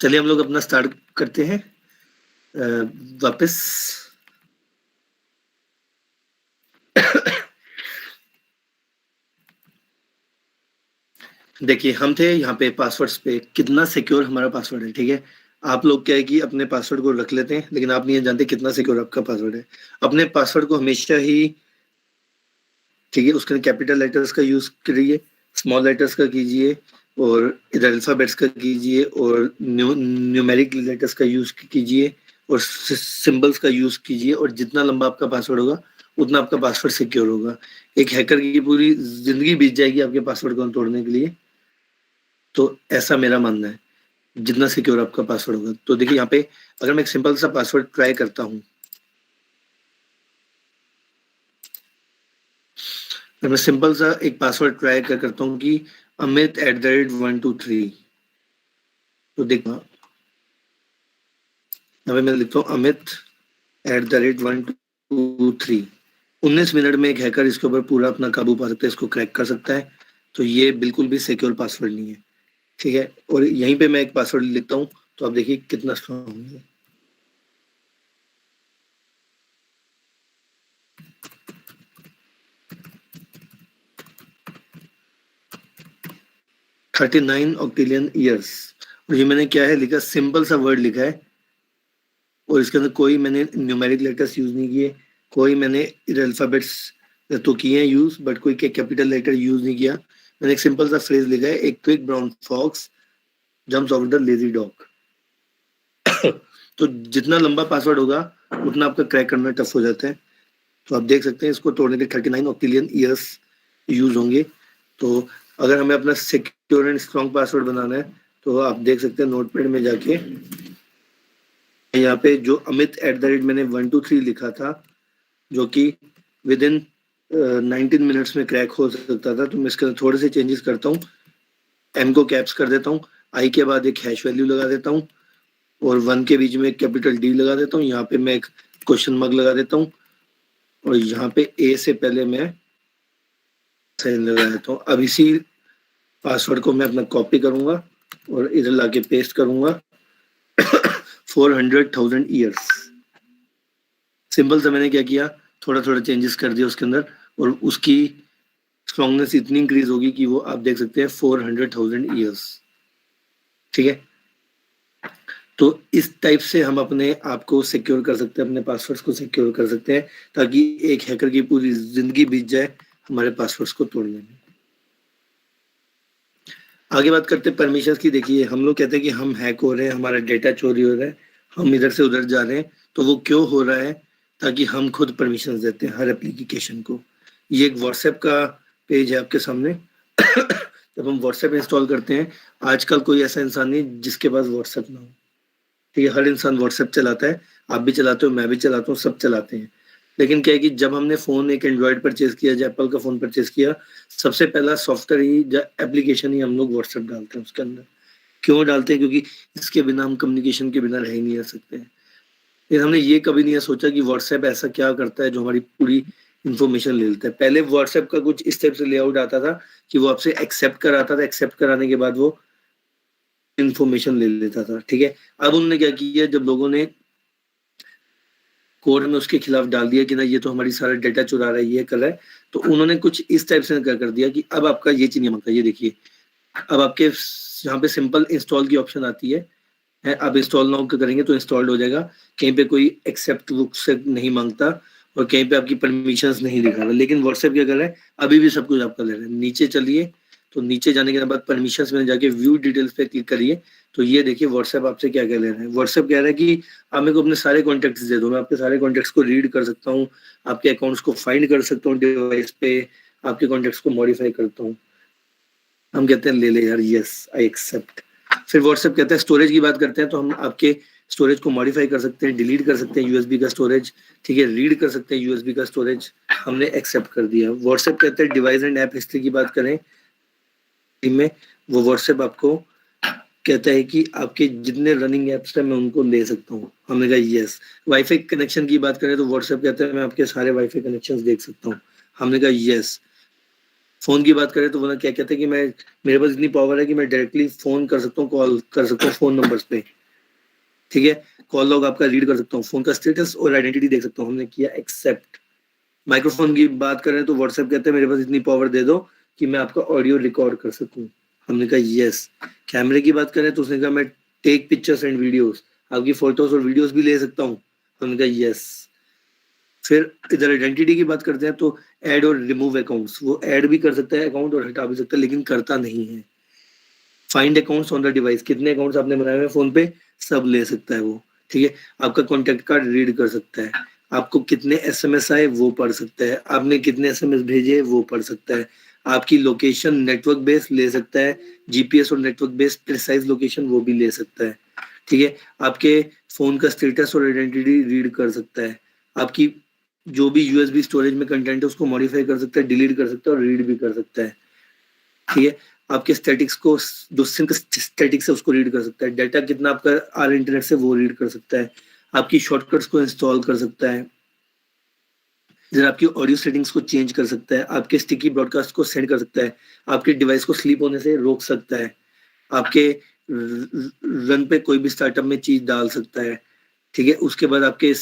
चलिए हम लोग अपना स्टार्ट करते हैं वापस। देखिए हम थे यहाँ पे पासवर्ड्स पे, कितना सिक्योर हमारा पासवर्ड है। ठीक है, आप लोग क्या है कि अपने पासवर्ड को रख लेते हैं, लेकिन आप नहीं जानते कितना सिक्योर आपका पासवर्ड है। अपने पासवर्ड को हमेशा ही, ठीक है, उसके कैपिटल लेटर्स का यूज करिए, स्मॉल लेटर्स का कीजिए, और इधर अल्फाबेट्स का कीजिए, और न्यूमेरिक लेटर्स का यूज कीजिए, और सिंबल्स का यूज कीजिए। और जितना लंबा आपका पासवर्ड होगा उतना आपका पासवर्ड सिक्योर होगा। एक हैकर की पूरी जिंदगी बीत जाएगी आपके पासवर्ड को तोड़ने के लिए। तो ऐसा मेरा मानना है, जितना सिक्योर आपका पासवर्ड होगा। तो देखिए यहाँ पे अगर मैं एक सिंपल सा पासवर्ड ट्राई करता हूँ, मैं सिंपल सा एक पासवर्ड ट्राई करता हूँ कि amit@123, तो देखो यहाँ पे मैं लिखता हूँ amit@123। 19 मिनट में एक हैकर इसके ऊपर पूरा अपना काबू पा सकता है, इसको क्रैक कर सकता है। तो ये बिल्कुल भी सिक्योर पासवर्ड नहीं है। ठीक है, और यहीं पे मैं एक पासवर्ड लिखता हूँ, तो आप देखिए कितना स्ट्रॉन्ग है। $39 ऑक्टिलियन ईयर्स। और ये मैंने क्या है लिखा, सिंपल सा वर्ड लिखा है, और इसके अंदर कोई मैंने न्यूमेरिक लेटर्स यूज नहीं किए, कोई मैंने अल्फाबेट्स तो किए हैं यूज, बट कोई कैपिटल लेटर यूज नहीं किया। मैंने एक सिंपल सा फ्रेज लिखा है, एक quick brown fox jumps over the lazy dog. तो जितना लंबा पासवर्ड होगा उतना आपका क्रैक करना टफ हो जाता है। तो आप देख सकते हैं इसको तोड़ने के 39 ऑक्टिलियन ईयर्स यूज होंगे। तो अगर हमें अपना सिक्योर एंड स्ट्रॉन्ग पासवर्ड बनाना है, तो आप देख सकते हैं नोटपैड में जाके यहाँ पे जो अमित @ मैंने 123 लिखा था, जो कि विद इन 19 मिनट्स में क्रैक हो सकता था, तो मैं इसके थोड़े से चेंजेस करता हूँ। एम को कैप्स कर देता हूँ, आई के बाद एक हैश वैल्यू लगा देता हूँ, और 1 के बीच में एक कैपिटल डी लगा देता हूँ। यहाँ पे मैं एक क्वेश्चन मार्क लगा देता हूँ, और यहाँ पे ए से पहले मैं साइन लगा देता हूँ। अब इसी पासवर्ड को मैं अपना कॉपी करूंगा और इधर लाके पेस्ट करूंगा। 400,000 ईयर्स। सिंपल सा मैंने क्या किया, थोड़ा थोड़ा चेंजेस कर दिया उसके अंदर, और उसकी स्ट्रॉन्गनेस इतनी इंक्रीज होगी कि वो आप देख सकते हैं 400,000 ईयर्स। ठीक है, तो इस टाइप से हम अपने आप को सिक्योर कर सकते हैं, अपने पासवर्ड्स को सिक्योर कर सकते हैं, ताकि एक हैकर की पूरी जिंदगी बीत जाए हमारे पासवर्ड्स को तोड़ने में। आगे बात करते हैं परमिशंस की। देखिए, हम लोग कहते हैं कि हम हैक हो रहे हैं, हमारा डेटा चोरी हो रहा है, हम इधर से उधर जा रहे हैं, तो वो क्यों हो रहा है? ताकि हम खुद परमिशंस देते हैं हर एप्लीकेशन को। ये एक व्हाट्सएप का पेज है आपके सामने। जब हम व्हाट्सएप इंस्टॉल करते हैं, आजकल कोई ऐसा इंसान नहीं जिसके पास व्हाट्सएप ना हो, ठीक है? हर इंसान व्हाट्सएप चलाता है, आप भी चलाते हो, मैं भी चलाता हूँ, सब चलाते हैं। लेकिन क्या है कि जब हमने फोन एक एंड्रॉइड परचेज किया, जब एप्पल का फोन परचेज किया, सबसे पहला सॉफ्टवेयर ही एप्लीकेशन ही हम लोग व्हाट्सएप डालते हैं उसके अंदर। क्यों डालते हैं? क्योंकि इसके बिना हम कम्युनिकेशन के बिना रह ही नहीं रह सकते हैं। लेकिन हमने ये कभी नहीं सोचा कि व्हाट्सएप ऐसा क्या करता है जो हमारी पूरी इंफॉर्मेशन ले लेता है। पहले व्हाट्सएप का कुछ इस टाइप से लेआउट आता था कि वो आपसे एक्सेप्ट कराता था, एक्सेप्ट कराने के बाद वो इंफॉर्मेशन ले लेता था, ठीक है? अब उन्होंने क्या किया, जब लोगों ने कोर्ट में उसके खिलाफ डाल दिया कि ना ये तो हमारी सारा डेटा चुरा रहा है, ये कर रहा है, तो उन्होंने कुछ इस टाइप से कर दिया कि अब आपका ये चीज नहीं मांगता। ये देखिए, अब आपके यहाँ पे सिंपल इंस्टॉल की ऑप्शन आती है, आप इंस्टॉल नाउ करेंगे तो इंस्टॉल्ड हो जाएगा। कहीं पे कोई एक्सेप्ट बुक से नहीं मांगता और कहीं पे आपकी परमिशंस नहीं दिखा रहा। लेकिन व्हाट्सएप क्या कर रहा है, अभी भी सब कुछ आपका ले रहा है। नीचे चलिए, तो नीचे जाने के बाद परमिशंस में जाके व्यू डिटेल्स पे क्लिक करिए, तो ये देखिए व्हाट्सएप आपसे क्या क्या ले रहा है। व्हाट्सएप कह रहा है कि आप मेरे को अपने सारे कॉन्टेक्ट्स दे दो, मैं आपके सारे कॉन्टेक्ट्स को रीड कर सकता हूँ, आपके अकाउंट्स को फाइंड कर सकता हूँ डिवाइस पे, आपके कॉन्टेक्ट्स को मॉडिफाई करता हूँ। हम कहते हैं ले ले यार, यस आई एक्सेप्ट। फिर व्हाट्सएप कहता है स्टोरेज की बात करते हैं, तो हम आपके स्टोरेज को मॉडिफाई कर सकते हैं, डिलीट कर सकते हैं यूएसबी का स्टोरेज, ठीक है? रीड कर सकते हैं यूएसबी का स्टोरेज, हमने एक्सेप्ट कर दिया। व्हाट्सएप कहते हैं डिवाइस एंड ऐप हिस्ट्री की बात करें में, वो व्हाट्सएप आपको कहता है कि आपके जितने रनिंग एप्स हैं मैं उनको ले सकता हूँ, हमने कहा यस। वाईफाई कनेक्शन की बात करें तो व्हाट्सएप कहता है मैं आपके सारे वाईफाई कनेक्शंस देख सकता हूँ, हमने कहा यस। फोन की बात करें तो वो क्या कहते हैं कि मैं मेरे पास इतनी पावर है कि मैं डायरेक्टली फोन कर सकता हूँ, कॉल कर सकता हूँ फोन नंबर्स पे, ठीक है? कॉल लॉग आपका रीड कर सकता हूँ, फोन का स्टेटस और आइडेंटिटी देख सकता हूँ, हमने किया एक्सेप्ट। माइक्रोफोन की बात करें तो व्हाट्सएप कहते हैं मेरे पास इतनी पावर दे दो कि मैं आपका ऑडियो रिकॉर्ड कर सकूं, हमने कहा यस। कैमरे की बात करें तो उसने कहा मैं टेक पिक्चर्स एंड वीडियोस, आपकी फोटोज और वीडियोस भी ले सकता हूं, हमने कहा यस। फिर इधर आइडेंटिटी की बात करते हैं तो ऐड और रिमूव अकाउंट्स, वो ऐड भी कर सकता है अकाउंट और हटा भी सकता है, लेकिन करता नहीं है। Find accounts on the device, कितने अकाउंट्स आपने बनाए हुए फोन पे सब ले सकता है वो, ठीक है? आपका कॉन्टेक्ट कार्ड रीड कर सकता है, आपको कितने एसएमएस आए वो पढ़ सकता है, आपने कितने एसएमएस भेजे वो पढ़ सकता है, आपकी लोकेशन नेटवर्क बेस ले सकता है, जीपीएस और नेटवर्क बेस प्रिसाइज लोकेशन वो भी ले सकता है, ठीक है? आपके फोन का स्टेटस और आइडेंटिटी रीड कर सकता है, आपकी जो भी यूएसबी स्टोरेज में कंटेंट है उसको मॉडिफाई कर सकता है, डिलीट कर सकता है और रीड भी कर सकता है, ठीक है? आपके स्टैटिक्स को, जो सिंक स्टैटिक्स है उसको रीड कर सकता है, डाटा कितना आपका आ रहा है इंटरनेट से वो रीड कर सकता है, आपकी शॉर्टकट्स को इंस्टॉल कर सकता है, जरा आपकी ऑडियो सेटिंग्स को चेंज कर सकता है, आपके स्टिकी ब्रॉडकास्ट को सेंड कर सकता है, आपके डिवाइस को स्लीप होने से रोक सकता है, आपके रन पे कोई भी स्टार्टअप में चीज डाल सकता है, ठीक है? उसके बाद आपके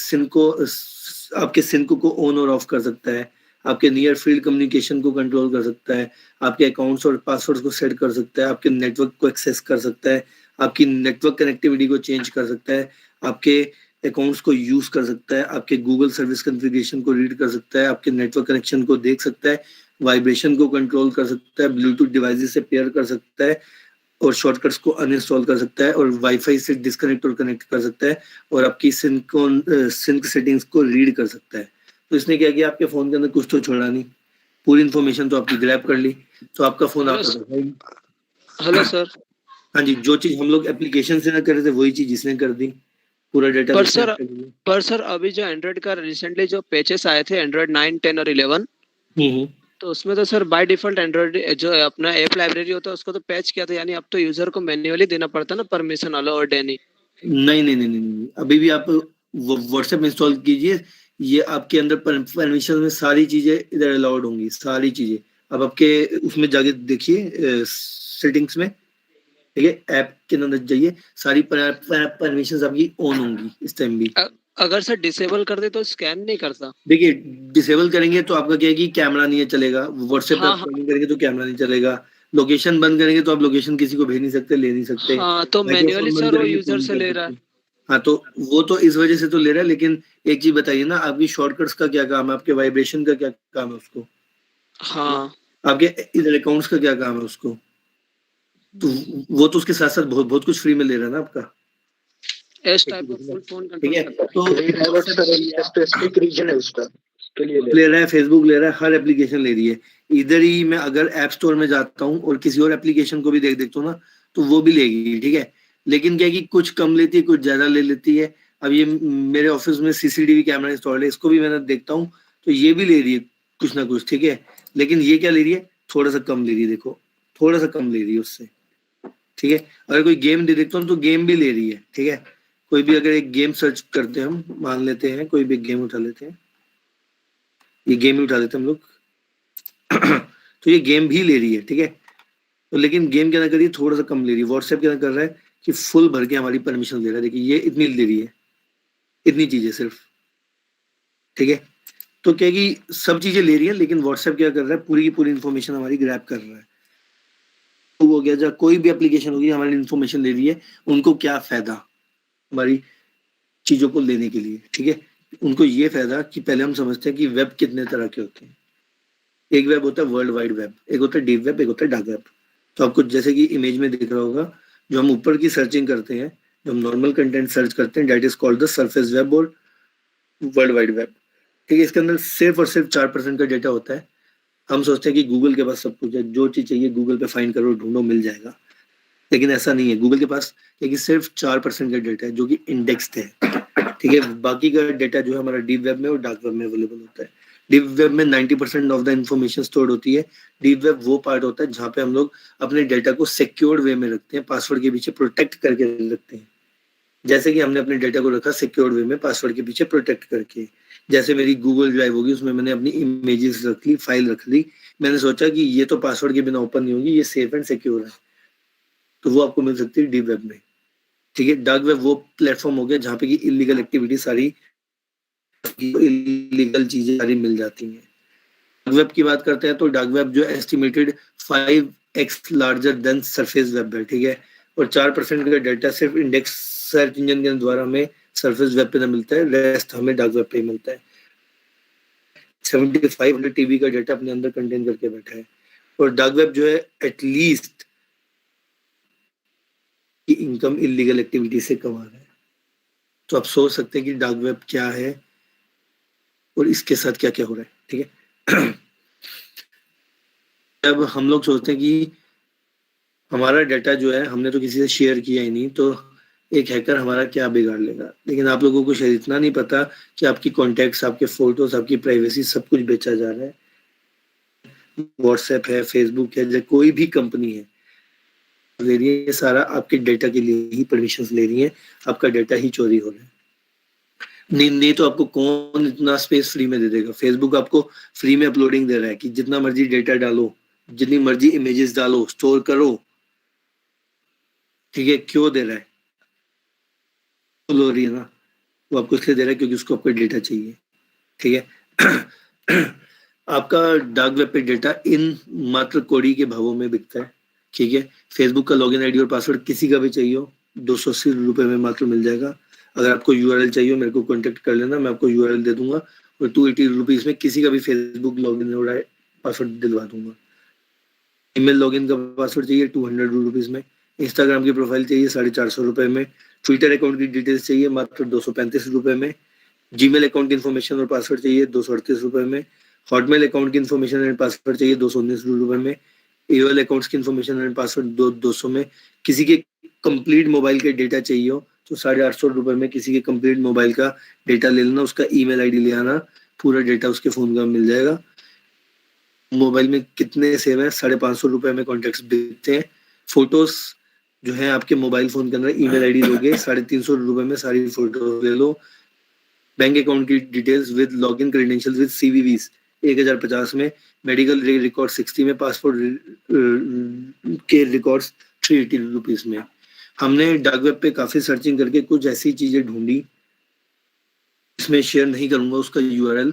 सिंक को ऑन और ऑफ कर सकता है, आपके नियर फील्ड कम्युनिकेशन को कंट्रोल कर सकता है, आपके अकाउंट्स और पासवर्ड्स को सेट कर सकता है, आपके नेटवर्क को एक्सेस कर सकता है, आपकी नेटवर्क कनेक्टिविटी को चेंज कर सकता है, आपके अकाउंट्स को यूज कर सकता है, आपके गूगल सर्विस कॉन्फ़िगरेशन को रीड कर सकता है, आपके नेटवर्क कनेक्शन को देख सकता है, वाइब्रेशन को कंट्रोल कर सकता है, ब्लूटूथ डिवाइसेस से पेयर कर सकता है और शॉर्टकट्स को अनइंस्टॉल कर सकता है और वाईफाई से डिस्कनेक्ट और कनेक्ट कर सकता है और आपकी सिंक सेटिंग्स को रीड कर सकता है। तो इसने क्या किया, आपके फोन के अंदर कुछ तो छोड़ा नहीं, पूरी इन्फॉर्मेशन तो आपकी ग्रैब कर ली, तो आपका फोन आपका। Hello sir. हाँ जी, जो चीज हम लोग एप्लीकेशन से ना कर रहे थे वही चीज इसने कर दी, पूरा डेटा। पर सर अभी जो एंड्रॉइड का रिसेंटली जो पैचेस आए थे एंड्रॉइड 9, 10 और 11, तो उसमें तो सर बाय डिफॉल्ट एंड्रॉइड जो अपना ऐप लाइब्रेरी होता है उसको तो पैच किया था, यानी अब तो यूजर को मैन्युअली देना पड़ता है ना परमिशन अलो और डेनी। नहीं, अभी भी आप व्हाट्सएप इंस्टॉल कीजिए, ये आपके अंदर परमिशन में सारी चीजें इधर अलाउड होंगी, सारी चीजें। अब आपके उसमें जाके देखिए सेटिंग्स में, ठीक है, ऐप के अंदर जाइए, सारी परमिशंस आपकी ऑन होंगी इस टाइम भी। अगर सर डिसेबल कर दे तो स्कैन नहीं करता। देखिए डिसेबल करेंगे तो आपका क्या है कि कैमरा नहीं चलेगा, व्हाट्सएप पे कॉलिंग करेंगे तो कैमरा नहीं चलेगा, लोकेशन बंद करेंगे तो आप लोकेशन किसी को भेज नहीं सकते, ले नहीं सकते। हाँ, तो मैन्युअली सर वो यूजर से ले रहा है। हाँ तो वो तो इस वजह से तो ले रहा है, लेकिन एक चीज बताइए ना, आपकी शॉर्टकट्स का क्या काम है, आपके वाइब्रेशन का क्या काम है उसको, हाँ आपके इधर अकाउंट्स का क्या काम है उसको, तो वो तो उसके साथ साथ बहुत बहुत कुछ फ्री में ले रहा है ना आपका। इस टाइप का फुल फोन ठीक है, कंट्रोल तो स्पेसिफिक रीजन है उसका, उसके लिए ले रहा है, फेसबुक ले रहा है, हर एप्लीकेशन ले रही है। इधर ही मैं अगर ऐप स्टोर में जाता हूँ और किसी और एप्लीकेशन को भी देख देखता हूँ ना, तो वो भी लेगी, ठीक है, लेकिन क्या है कि कुछ कम लेती है, कुछ ज्यादा ले लेती है। अब ये मेरे ऑफिस में सीसीटीवी कैमरा इंस्टॉल है, इसको भी मैंने देखता हूँ, तो ये भी ले रही है कुछ ना कुछ, ठीक है, लेकिन ये क्या ले रही है, थोड़ा सा कम ले रही है, देखो थोड़ा सा कम ले रही है उससे, ठीक है। अगर कोई गेम दे देखता हूँ तो गेम भी ले रही है, ठीक है, कोई भी अगर एक गेम सर्च करते हैं, हम मान लेते हैं कोई भी गेम उठा लेते हैं, ये गेम ही उठा लेते हैं हम लोग तो ये गेम भी ले रही है, ठीक है, तो लेकिन गेम क्या कर रही है, थोड़ा सा कम ले रही है। व्हाट्सएप क्या कर रहा है कि फुल भर के हमारी परमिशन ले रहा है, देखिए ये इतनी ले रही है, इतनी चीजें सिर्फ, ठीक है। तो क्या कि सब चीजें ले रही है, लेकिन व्हाट्सएप क्या कर रहा है, पूरी की पूरी इन्फॉर्मेशन हमारी ग्रैब कर रहा है। तो हो गया, जब कोई भी एप्लीकेशन होगी हमारी इन्फॉर्मेशन ले रही है, उनको क्या फायदा हमारी चीजों को लेने के लिए, ठीक है, उनको ये फायदा कि पहले हम समझते हैं कि वेब कितने तरह के होते हैं। एक वेब होता है वर्ल्ड वाइड वेब, एक होता है डीप वेब, एक होता है डार्क वेब। तो आपको जैसे कि इमेज में दिख रहा होगा, जो हम ऊपर की सर्चिंग करते हैं, जो हम नॉर्मल कंटेंट सर्च करते हैं, that is called the surface web और वर्ल्ड वाइड वेब, ठीक है। इसके अंदर सिर्फ और सिर्फ 4% का डेटा होता है। हम सोचते हैं कि गूगल के पास सब कुछ है, जो चीज चाहिए गूगल पे फाइंड करो, ढूंढो, मिल जाएगा, लेकिन ऐसा नहीं है। गूगल के पास कि सिर्फ 4% का डेटा है जो कि इंडेक्स्ड है, ठीक है। बाकी का डेटा जो है हमारा डीप वेब में और डार्क वेब में अवेलेबल होता है। डीप वेब में 90% ऑफ द इन्फॉर्मेशन स्टोर्ड होती है। डीप वेब वो पार्ट होता है जहाँ पे हम लोग अपने डेटा को सिक्योर्ड वे में रखते हैं, पासवर्ड के पीछे प्रोटेक्ट करके रखते हैं, जैसे कि हमने अपने डेटा को रखा सिक्योर्ड वे में, पासवर्ड के पीछे प्रोटेक्ट करके। जैसे मेरी गूगल ड्राइव होगी, उसमें मैंने अपनी इमेजेस रख ली, फाइल रख ली, मैंने सोचा कि ये तो पासवर्ड के बिना ओपन नहीं होगी, ये सेफ एंड सिक्योर है, तो वो आपको मिल सकती है डीप वेब में, ठीक है। डार्क वेब वो प्लेटफॉर्म हो गया जहाँ पे की इलीगल एक्टिविटी सारी, इलीगल चीजें सारी मिल जाती हैं। डार्क वेब की बात करते हैं तो डार्क वेब जो estimated 5x larger than surface web है, ठीक है, और 4% का डाटा सिर्फ इंडेक्स सर्च इंजन के द्वारा हमें सरफेस वेब पे ना मिलता है, रेस्ट हमें डार्क वेब पे मिलता है। 7500 टीबी का डाटा अपने अंदर कंटेन करके बैठा है, और डार्क वेब जो है एटलीस्ट की इनकम इलीगल एक्टिविटी से कमा रहा है। तो आप सोच सकते हैं कि डार्क वेब क्या है और इसके साथ क्या क्या हो रहा है, ठीक है। जब हम लोग सोचते हैं कि हमारा डाटा जो है हमने तो किसी से शेयर किया ही नहीं, तो एक हैकर हमारा क्या बिगाड़ लेगा, लेकिन आप लोगों को शायद इतना नहीं पता कि आपकी कॉन्टैक्ट्स, आपके फोटोज, आपकी प्राइवेसी सब कुछ बेचा जा रहा है। व्हाट्सएप है, फेसबुक है, जब कोई भी कंपनी है ले रही है, सारा आपके डेटा के लिए ही परमिशंस ले रही है, आपका डेटा ही चोरी हो रहा है। नहीं तो आपको कौन इतना स्पेस फ्री में दे देगा। फेसबुक आपको फ्री में अपलोडिंग दे रहा है कि जितना मर्जी डेटा डालो, जितनी मर्जी इमेजेस डालो, स्टोर करो, ठीक है। क्यों दे रहा है, हो रही है ना, वो आपको इसलिए दे रहा है क्योंकि उसको आपका डेटा चाहिए, ठीक है। आपका डार्क वेब पे डेटा इन मात्र कौड़ी के भावों में बिकता है, ठीक है। फेसबुक का लॉगिन आईडी और पासवर्ड किसी का भी चाहिए हो, 280 रुपए में मात्र मिल जाएगा। अगर आपको यूआरएल चाहिए मेरे को कांटेक्ट कर लेना, मैं आपको यूआरएल दे दूंगा, और 280 रुपीज में किसी का भी फेसबुक लॉगिन और पासवर्ड दिलवा दूंगा। ईमेल लॉगिन का पासवर्ड चाहिए 200 रुपीज में, इंस्टाग्राम की प्रोफाइल चाहिए 450 रुपए में, ट्विटर अकाउंट की डिटेल्स चाहिए मात्र 235 रुपए में, जीमेल अकाउंट की इन्फॉर्मेशन और पासवर्ड चाहिए 238 रुपए में, हॉटमेल अकाउंट की इन्फॉर्मेशन एंड पासवर्ड चाहिए 219 रुपए में, एओएल अकाउंट्स की इन्फॉर्मेशन एंड पासवर्ड 200 में। किसी के कंप्लीट मोबाइल के डेटा चाहिए हो तो 850 रुपए में किसी के कंप्लीट मोबाइल का डेटा ले लेना, उसका ईमेल आईडी ले आना, पूरा डेटा उसके फोन का मिल जाएगा। मोबाइल में कितने सेव है, 550 रुपए में कॉन्टेक्ट्स बिकते हैं। फोटोज जो है आपके मोबाइल फोन के अंदर ईमेल आईडी दोगे, 350 रुपए में सारी फोटो ले लो। बैंक अकाउंट की details with login credentials with CVVs 1050 में, मेडिकल रिकॉर्ड 60 में, पासपोर्ट के रिकॉर्ड्स 380 रुपीज में। हमने डार्क वेब पे काफी सर्चिंग करके कुछ ऐसी चीजें ढूंढी, इसमें शेयर नहीं करूंगा उसका यूआरएल।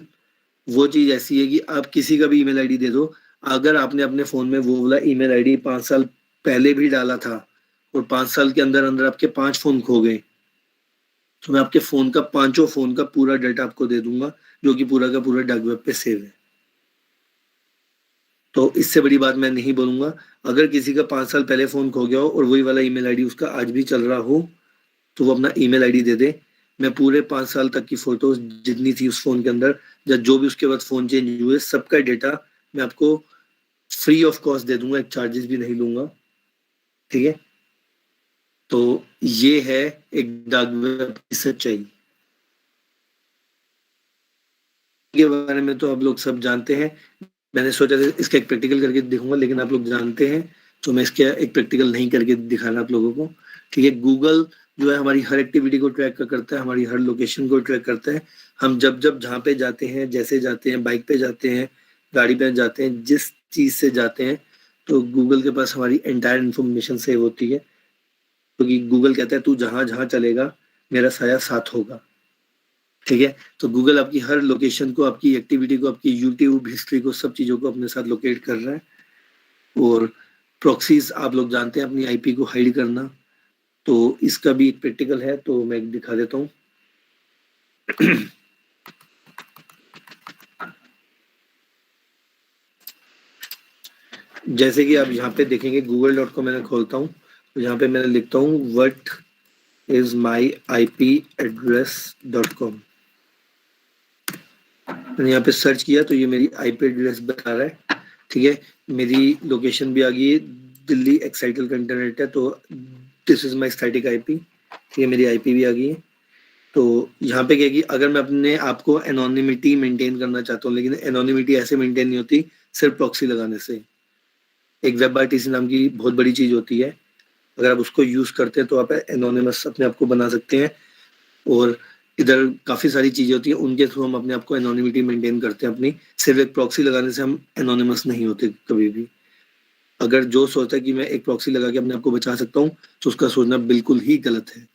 वो चीज ऐसी है कि आप किसी का भी ईमेल आईडी दे दो, अगर आपने अपने फोन में वो वाला ईमेल आईडी 5 साल पहले भी डाला था और 5 साल के अंदर अंदर आपके 5 फोन खो गए, तो मैं आपके फोन का 5 फोन का पूरा डाटा आपको दे दूंगा, जो कि पूरा का पूरा डार्क वेब पे सेव है। तो इससे बड़ी बात मैं नहीं बोलूंगा। अगर किसी का 5 साल पहले फोन खो गया हो और वही वाला ईमेल आईडी उसका आज भी चल रहा हो, तो वो अपना ईमेल आईडी दे दे। मैं पूरे 5 साल तक की फोटोज जितनी थी उस फोन के अंदर, या जो भी उसके बाद फोन चेंज हुए, सबका डेटा मैं आपको फ्री ऑफ कॉस्ट दे दूंगा, एक चार्जेस भी नहीं लूंगा। ठीक है, तो ये है एक डार्क वेब की सच्चाई के बारे में। तो आप लोग सब जानते हैं। मैंने सोचा था इसका एक प्रैक्टिकल करके दिखाऊंगा, लेकिन आप लोग जानते हैं, तो मैं इसका एक प्रैक्टिकल नहीं करके दिखा रहा आप लोगों को। ठीक है, गूगल जो है हमारी हर एक्टिविटी को ट्रैक करता है, हमारी हर लोकेशन को ट्रैक करता है। हम जब जब जहाँ पे जाते हैं, जैसे जाते हैं, बाइक पे जाते हैं, गाड़ी पे जाते हैं, जिस चीज से जाते हैं, तो गूगल के पास हमारी एंटायर इन्फॉर्मेशन सेव होती है, क्योंकि गूगल कहता है तू जहां जहां चलेगा मेरा साया साथ होगा। ठीक है, तो गूगल आपकी हर लोकेशन को, आपकी एक्टिविटी को, आपकी यूट्यूब हिस्ट्री को, सब चीजों को अपने साथ लोकेट कर रहा है। और प्रॉक्सीज आप लोग जानते हैं, अपनी आईपी को हाइड करना, तो इसका भी एक प्रैक्टिकल है, तो मैं दिखा देता हूँ। जैसे कि आप यहाँ पे देखेंगे google.com मैंने खोलता हूँ, तो यहाँ पे मैंने लिखता हूँ what is my IP address.com। मैंने यहाँ पे सर्च किया तो ये मेरी IP एड्रेस बता रहा है। ठीक है, मेरी लोकेशन भी आ गई है, दिल्ली एक्साइटल कंटेनेट है, तो this is my static IP। ठीक है, मेरी IP भी आ गई है। तो यहाँ पे क्या कि अगर मैं अपने आप को एनोनिमिटी मेंटेन करना चाहता हूँ, लेकिन एनोनिमिटी ऐसे मेंटेन नहीं होती सिर्फ प्रॉक्सी लगाने से। एक वेब आरटीसी नाम की बहुत बड़ी चीज होती है, अगर आप उसको यूज करते हैं तो आप एनोनिमस अपने आप को बना सकते हैं। और इधर काफी सारी चीजें होती हैं, उनके थ्रू हम अपने आप को एनोनिमिटी मेंटेन करते हैं अपनी। सिर्फ एक प्रॉक्सी लगाने से हम एनोनिमस नहीं होते कभी भी। अगर जो सोचता है कि मैं एक प्रॉक्सी लगा के अपने आप को बचा सकता हूँ, तो उसका सोचना बिल्कुल ही गलत है।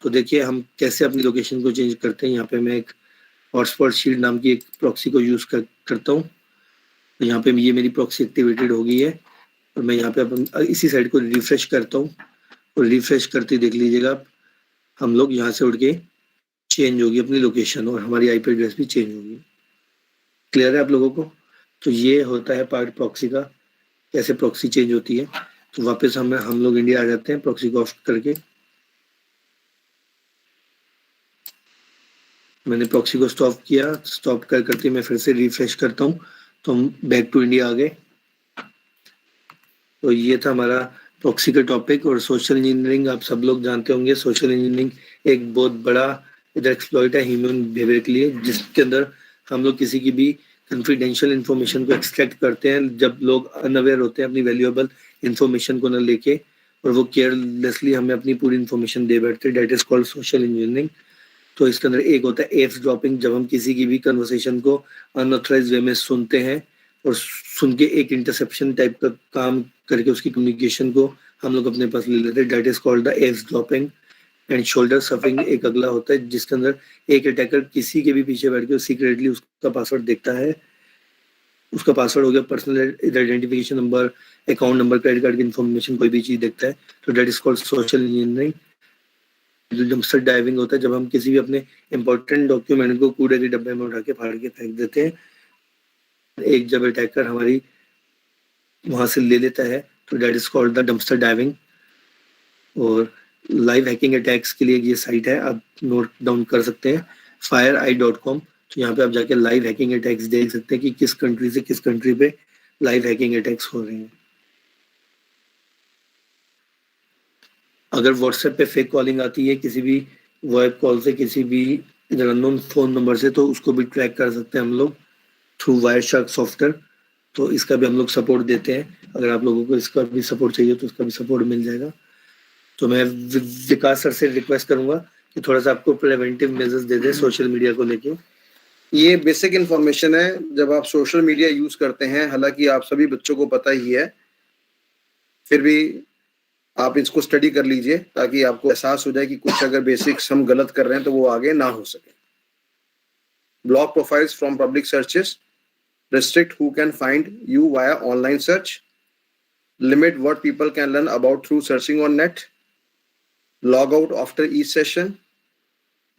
तो देखिए हम कैसे अपनी लोकेशन को चेंज करते हैं। यहाँ पे मैं एक हॉटस्पॉट शील्ड नाम की एक प्रॉक्सी को यूज करता हूँ। तो यहाँ पे ये मेरी प्रॉक्सी एक्टिवेटेड हो गई है, और मैं यहाँ पे इसी साइड को रिफ्रेश करता हूँ, और रिफ्रेश करते देख लीजिएगा आप, हम लोग यहाँ से उड़ के चेंज होगी अपनी लोकेशन, और हमारी आईपी एड्रेस भी चेंज होगी। क्लियर है आप लोगों को? तो ये होता है पार्ट प्रॉक्सी का, कैसे प्रॉक्सी चेंज होती है। तो वापस हम लोग इंडिया आ जाते हैं प्रॉक्सी को ऑफ करके। मैंने प्रॉक्सी को स्टॉप किया, स्टॉप करते मैं फिर से रिफ्रेश करता हूँ, तो हम बैक टू इंडिया आ गए। तो ये था हमारा प्रॉक्सी का टॉपिक। और सोशल इंजीनियरिंग आप सब लोग जानते होंगे। सोशल इंजीनियरिंग एक बहुत बड़ा इधर एक्सप्लॉइट है ह्यूमन बिहेवियर के लिए, जिसके अंदर हम लोग किसी की भी कॉन्फिडेंशियल इन्फॉर्मेशन को एक्सट्रैक्ट करते हैं, जब लोग अनअवेयर होते हैं अपनी वैल्यूएबल इन्फॉर्मेशन को न लेके, और वो केयरलेसली हमें अपनी पूरी इन्फॉर्मेशन दे बैठते हैं। That is called social engineering. तो इसके अंदर एक होता है एव्स ड्रॉपिंग, जब हम किसी की भी कन्वर्सेशन को अनऑथराइज्ड वे में सुनते हैं, और सुन के एक इंटरसेप्शन टाइप का काम करके उसकी कम्युनिकेशन को हम लोग अपने पास ले लेते हैं। That is called the eavesdropping. And shoulder surfing एक अगला होता है, जिसके अंदर एक अटैकर किसी के भी पीछे बैठ के सीक्रेटली उसका पासवर्ड देखता है। उसका पासवर्ड हो गया personal identification number, account number, credit card की इन्फॉर्मेशन, कोई भी चीज देखता है। तो that is called social engineering. Dumpster diving होता है, जब हम किसी भी अपने इंपॉर्टेंट डॉक्यूमेंट को कूड़े के डब्बे में उठा के फाड़ के फेंक देते हैं। एक जब अटैकर हमारी वहां से ले लेता है, तो that is called the dumpster diving. और लाइव हैकिंग अटैक्स के लिए ये साइट है, आप नोट डाउन कर सकते हैं, fireeye.com। तो यहाँ पे आप जाके लाइव हैकिंग अटैक्स देख सकते हैं कि किस कंट्री से किस कंट्री पे लाइव हैकिंग अटैक्स हो रहे हैं। अगर व्हाट्सएप पे फेक कॉलिंग आती है किसी भी वेब कॉल से, किसी भी अननोन फोन नंबर से, तो उसको भी ट्रैक कर सकते हैं हम लोग थ्रू वायरशार्क सॉफ्टवेयर। तो इसका भी हम लोग सपोर्ट देते हैं। अगर आप लोगों को इसका भी सपोर्ट चाहिए तो इसका भी सपोर्ट मिल जाएगा। तो मैं विकास सर से रिक्वेस्ट करूंगा कि थोड़ा सा आपको प्रिवेंटिव मेजर्स दे दें सोशल मीडिया को लेके। ये बेसिक इन्फॉर्मेशन है जब आप सोशल मीडिया यूज करते हैं, हालांकि आप सभी बच्चों को पता ही है, फिर भी आप इसको स्टडी कर लीजिए ताकि आपको एहसास हो जाए कि कुछ अगर बेसिक्स हम गलत कर रहे हैं तो वो आगे ना हो सके। Block profiles from public searches, restrict who can find you via online search, limit what people can learn about through searching on net, log out after each session,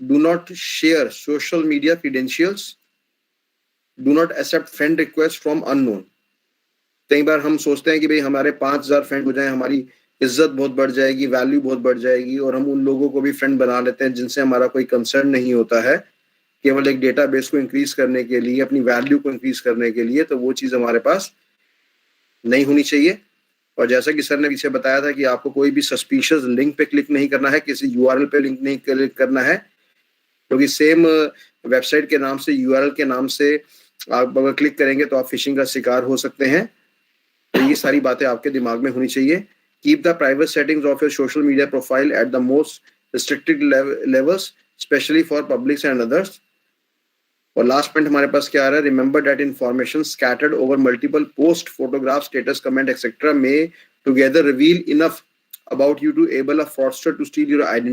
do not share social media credentials, do not accept friend requests from unknown. कई बार हम सोचते हैं कि भाई हमारे 5000 friend हो जाएं, हमारी इज्जत बहुत बढ़ जाएगी, वैल्यू बहुत बढ़ जाएगी, और हम उन लोगों को भी फ्रेंड बना लेते हैं जिनसे हमारा कोई कंसर्न नहीं होता है, केवल एक डेटाबेस को इंक्रीज करने के लिए, अपनी वैल्यू को इंक्रीज करने के लिए। तो वो चीज हमारे पास नहीं होनी चाहिए। और जैसा कि सर ने पीछे बताया था कि आपको कोई भी सस्पिशियस लिंक पे क्लिक नहीं करना है, किसी यूआरएल पे लिंक नहीं क्लिक करना है, क्योंकि सेम वेबसाइट के नाम से, यूआरएल के नाम से आप अगर क्लिक करेंगे तो आप फिशिंग का शिकार हो सकते हैं। तो ये सारी बातें आपके दिमाग में होनी चाहिए। Keep the private settings of your social media profile at the most restricted levels, specially for publics and others. और लास्ट पॉइंट हमारे पास क्या आ रहा है, remember that information scattered over multiple post, photograph, status, comment etcetera may together reveal enough about you to able a fraudster to steal your identity